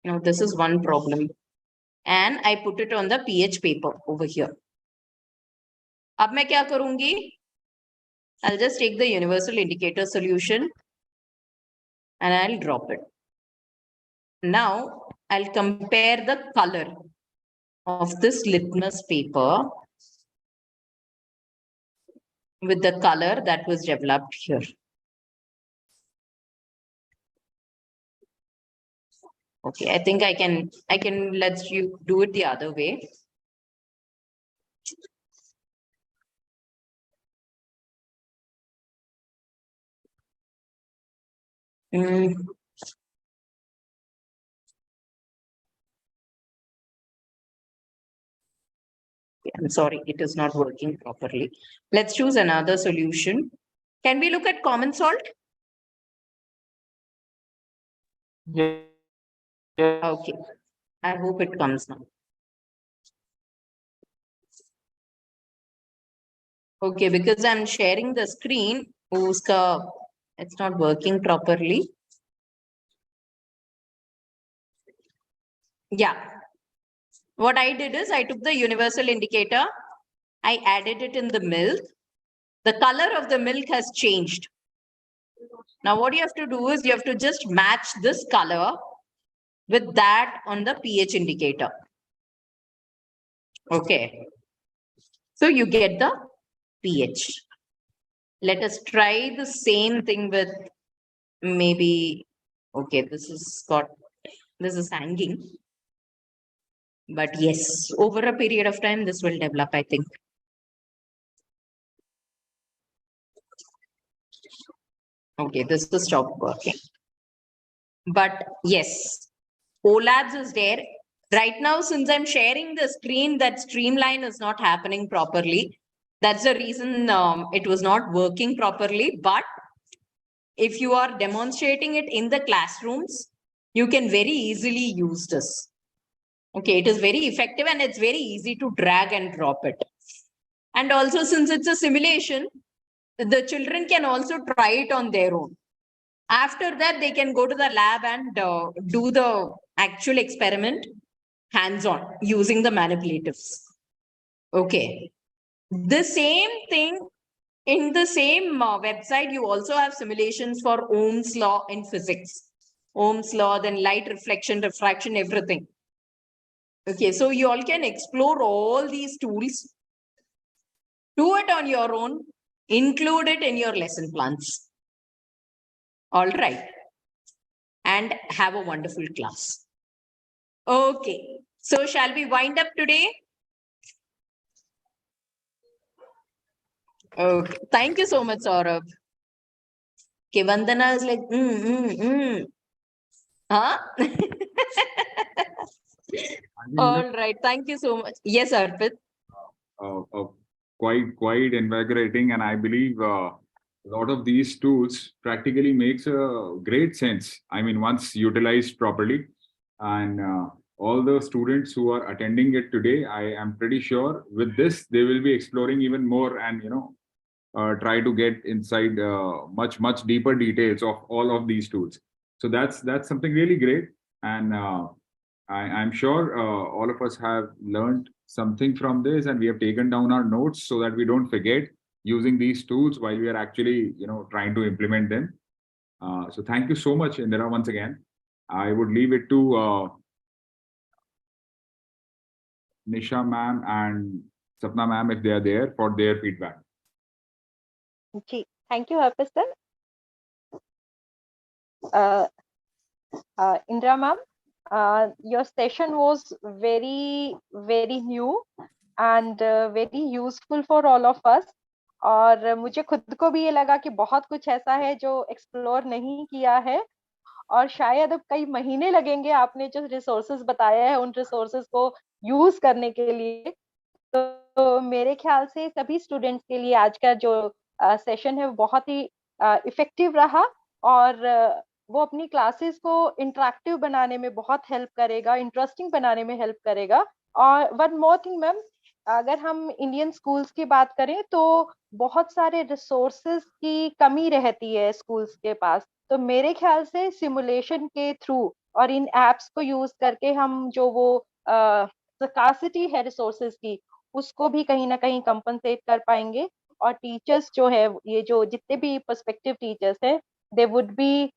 Now this is one problem. And I put it on the pH paper over here. अब मैं क्या करूंगी? I'll just take the universal indicator solution and I'll drop it. Now I'll compare the color of this litmus paper with the color that was developed here. Okay, I think I can let you do it the other way. I'm sorry, it is not working properly. Let's choose another solution. Can we look at common salt? yeah. Okay, I hope it comes now. Okay, because I'm sharing the screen, it's not working properly. Yeah. What I did is I took the universal indicator, I added it in the milk. The color of the milk has changed. Now what you have to do is you have to just match this color with that on the pH indicator. Okay. So you get the pH. Let us try the same thing with maybe, okay, this is hanging. But yes, over a period of time, this will develop, I think. Okay, this will stop working. But yes, OLabs is there. Right now, since I'm sharing the screen, that streamline is not happening properly. That's the reason it was not working properly. But if you are demonstrating it in the classrooms, you can very easily use this. Okay, it is very effective and it's very easy to drag and drop it. And also, since it's a simulation, the children can also try it on their own. After that, they can go to the lab and do the actual experiment hands-on using the manipulatives. Okay. The same thing In the same website, you also have simulations for Ohm's law in physics. Ohm's law, then light, reflection, refraction, everything. Okay, so you all can explore all these tools. Do it on your own. Include it in your lesson plans. All right. And have a wonderful class. Okay. So shall we wind up today? Okay. Thank you so much, Saurabh. Okay, Vandana is like, Huh? All right. Thank you so much. Yes, Arpit. Quite invigorating, and I believe a lot of these tools practically makes a great sense. I mean, once utilized properly, and all the students who are attending it today, I am pretty sure with this they will be exploring even more, and try to get inside much deeper details of all of these tools. So that's something really great, and I'm sure all of us have learned something from this, and we have taken down our notes so that we don't forget using these tools while we are actually trying to implement them. So thank you so much, Indira, once again. I would leave it to Nisha ma'am and Sapna ma'am if they are there for their feedback. Ji, thank you, Harpreet sir. Indra ma'am, your session was very new and very useful for all of us. और मुझे खुद को भी ये लगा कि बहुत कुछ ऐसा है जो एक्सप्लोर नहीं किया है और शायद अब कई महीने लगेंगे आपने जो रिसोर्सेज बताया है उन रिसोर्सेज को यूज करने के लिए। तो मेरे ख्याल से सभी स्टूडेंट्स के लिए आज का जो सेशन है वो बहुत ही इफेक्टिव रहा और वो अपनी क्लासेस को इंटरेक्टिव बनाने में बहुत हेल्प करेगा, इंटरेस्टिंग बनाने में हेल्प करेगा। और वन मोर थिंग मैम, अगर हम इंडियन स्कूल्स की बात करें तो बहुत सारे रिसोर्सेज की कमी रहती है स्कूल्स के पास। तो मेरे ख्याल से सिमुलेशन के थ्रू और इन एप्स को यूज करके हम जो वो स्कार्सिटी है रिसोर्सेज की उसको भी कहीं ना कहीं कंपनसेट कर पाएंगे और टीचर्स जो है ये जो जितने भी पर्सपेक्टिव टीचर्स हैं they would be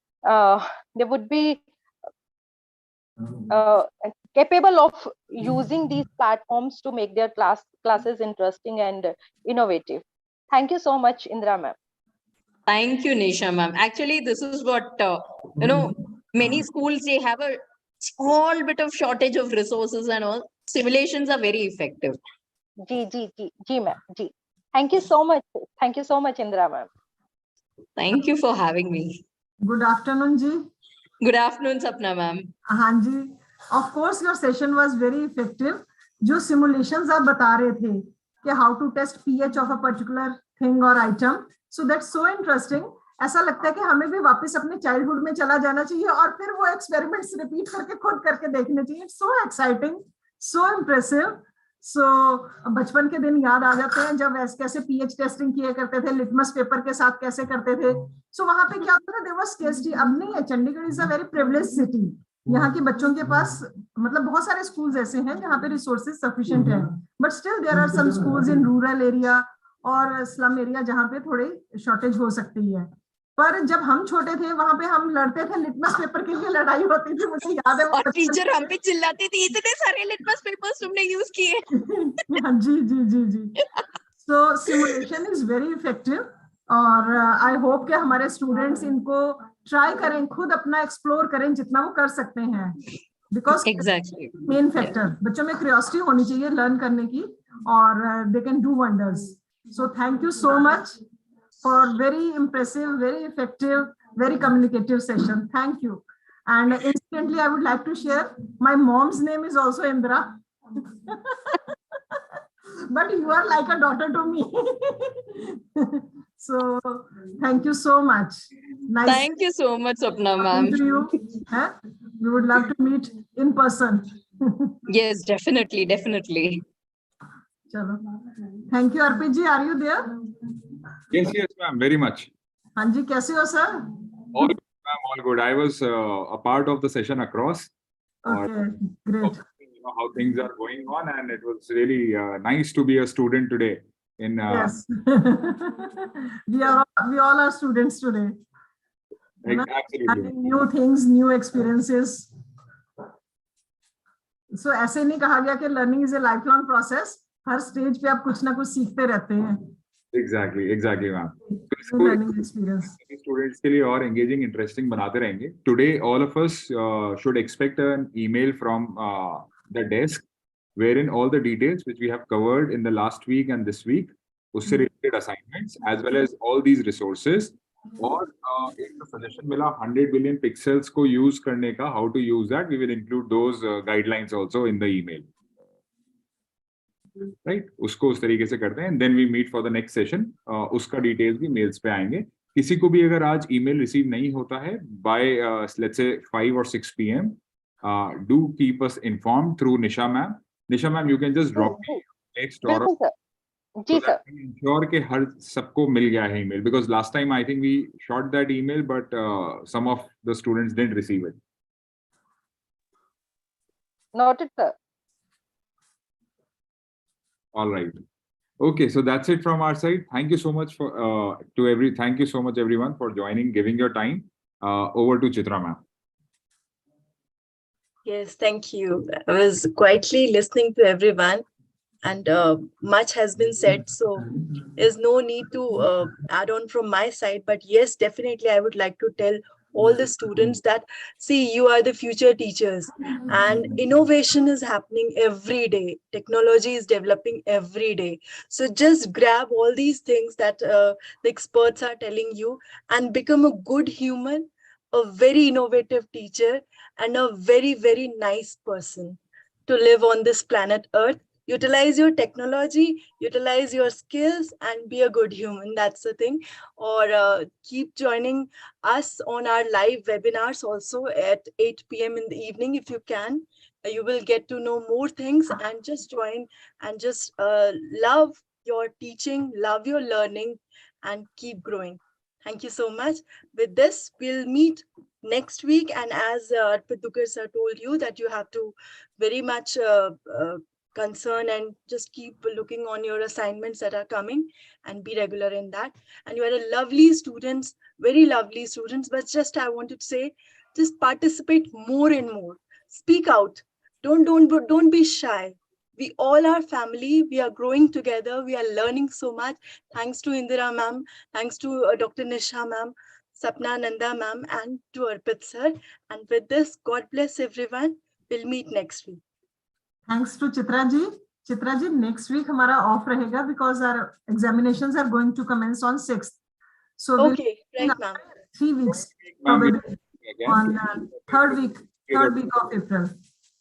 capable of using these platforms to make their classes interesting and innovative. Thank you so much, Indra ma'am. Thank you, Nisha ma'am. Actually, this is what, many schools, they have a small bit of shortage of resources and all. Simulations are very effective. Ji ma'am, ji. Thank you so much. Thank you so much, Indra ma'am. Thank you for having me. Good afternoon, ji. Good afternoon, Sapna ma'am. हाँ जी. Of course, your session was very effective. जो simulations आप बता रहे थे कि how to test pH of a particular thing or item, so that's so interesting. ऐसा लगता है कि हमें भी वापस अपने चाइल्डहुड में चला जाना चाहिए और फिर वो एक्सपेरिमेंट्स रिपीट करके खुद करके देखने चाहिए. It's so exciting, so impressive. So बचपन के दिन याद आ जाते हैं जब कैसे पीएच टेस्टिंग किया करते थे, लिटमस पेपर के साथ कैसे करते थे. So वहां पे क्या होता था, देयर वाज स्केर्सिटी. अब नहीं है. Chandigarh is a very privileged city. यहाँ के बच्चों के पास मतलब बहुत सारे स्कूल्स ऐसे हैं जहाँ पे रिसोर्सेज सफिशिएंट है, but still there are some schools in rural area और स्लम एरिया जहाँ पे थोड़ी शॉर्टेज हो सकती है. पर जब हम छोटे थे वहां पे हम लड़ते थे, लिटमस पेपर के लिए लड़ाई होती थी, मुझे याद है. और टीचर हम पे चिल्लाती थी, इतने सारे लिटमस पेपर्स तुमने यूज किए. जी. सो सिमुलेशन इज वेरी इफेक्टिव और आई होप कि हमारे स्टूडेंट्स इनको ट्राई करें, खुद अपना एक्सप्लोर करें जितना वो कर सकते हैं, बिकॉज एग्जैक्टली मेन फैक्टर बच्चों में क्यूरियोसिटी होनी चाहिए लर्न करने की और they can do wonders. So thank you so much for very impressive, very effective, very communicative session. Thank you. And incidentally, I would like to share my mom's name is also Indra. But you are like a daughter to me. So thank you so much. Nice. Thank you so much, Sapna ma'am. To you. We would love to meet in person. Yes, definitely. Chalo. Thank you, Arpit ji. Are you there? Yes, ma'am. Very much. हाँ जी, कैसे हो sir? All good, ma'am. All good. I was a part of the session across. Okay, great. How things are going on, and it was really nice to be a student today in Yes. we all are students today. absolutely. Having new things, new experiences. So ऐसे नहीं कहा गया कि learning is a lifelong process. Her stage पे आप कुछ ना कुछ सीखते रहते हैं. Exactly, ma'am. New learning experience. Students के लिए और engaging, interesting बनाते रहेंगे. Today, all of us should expect an email from the desk, wherein all the details which we have covered in the last week and this week, उससे related assignments as well as all these resources. और एक suggestion मिला 100 billion pixels को use करने का, how to use that, we will include those guidelines also in the email. Right? उसको उस तरीके से करते हैं and then we meet for the next session. उसका details भी mails पे आएंगे. किसी को भी अगर आज email receive नहीं होता है by let's say 5 or 6 p.m. Do keep us informed through Nisha ma'am. Nisha ma'am, you can just drop me text or जी सर. ensure कि हर सबको मिल गया है email, because last time I think we shot that email but some of the students didn't receive it. Noted, sir. All right. Okay, so that's it from our side. Thank you so much for thank you so much everyone for joining, giving your time. Over to Chitra ma'am. Yes, thank you. I was quietly listening to everyone, and much has been said, so there's no need to add on from my side. But yes, definitely I would like to tell all the students that, see, you are the future teachers, and innovation is happening every day. Technology is developing every day. So just grab all these things that the experts are telling you and become a good human, a very innovative teacher, and a very, very nice person to live on this planet Earth. Utilize your technology, utilize your skills, and be a good human. That's the thing. Or keep joining us on our live webinars also at 8 p.m. in the evening if you can. You will get to know more things, and just join and just love your teaching, love your learning, and keep growing. Thank you so much. With this, we'll meet next week. And as Arpit sir told you, that you have to very much concern and just keep looking on your assignments that are coming and be regular in that. And you are a lovely students, very lovely students. But just I wanted to say, just participate more and more. Speak out. Don't be shy. We all are family. We are growing together. We are learning so much. Thanks to Indira ma'am. Thanks to Dr. Nisha ma'am, Sapna Nanda ma'am, and to Arpit sir. And with this, God bless everyone. We'll meet next week. Thanks to Chitra ji. Chitra ji, next week हमारा off रहेगा because our examinations are going to commence on 6th. So okay, right, ma'am. 3 weeks probably on third week of April.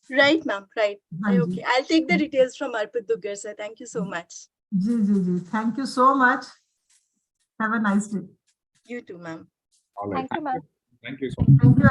Right, ma'am. Right. Okay, I'll take the details from Arpit Duggar sir. Thank you so much. Ji. Thank you so much. Have a nice day. You too, ma'am. All right. Thank you, ma'am. Thank you so much. Thank you.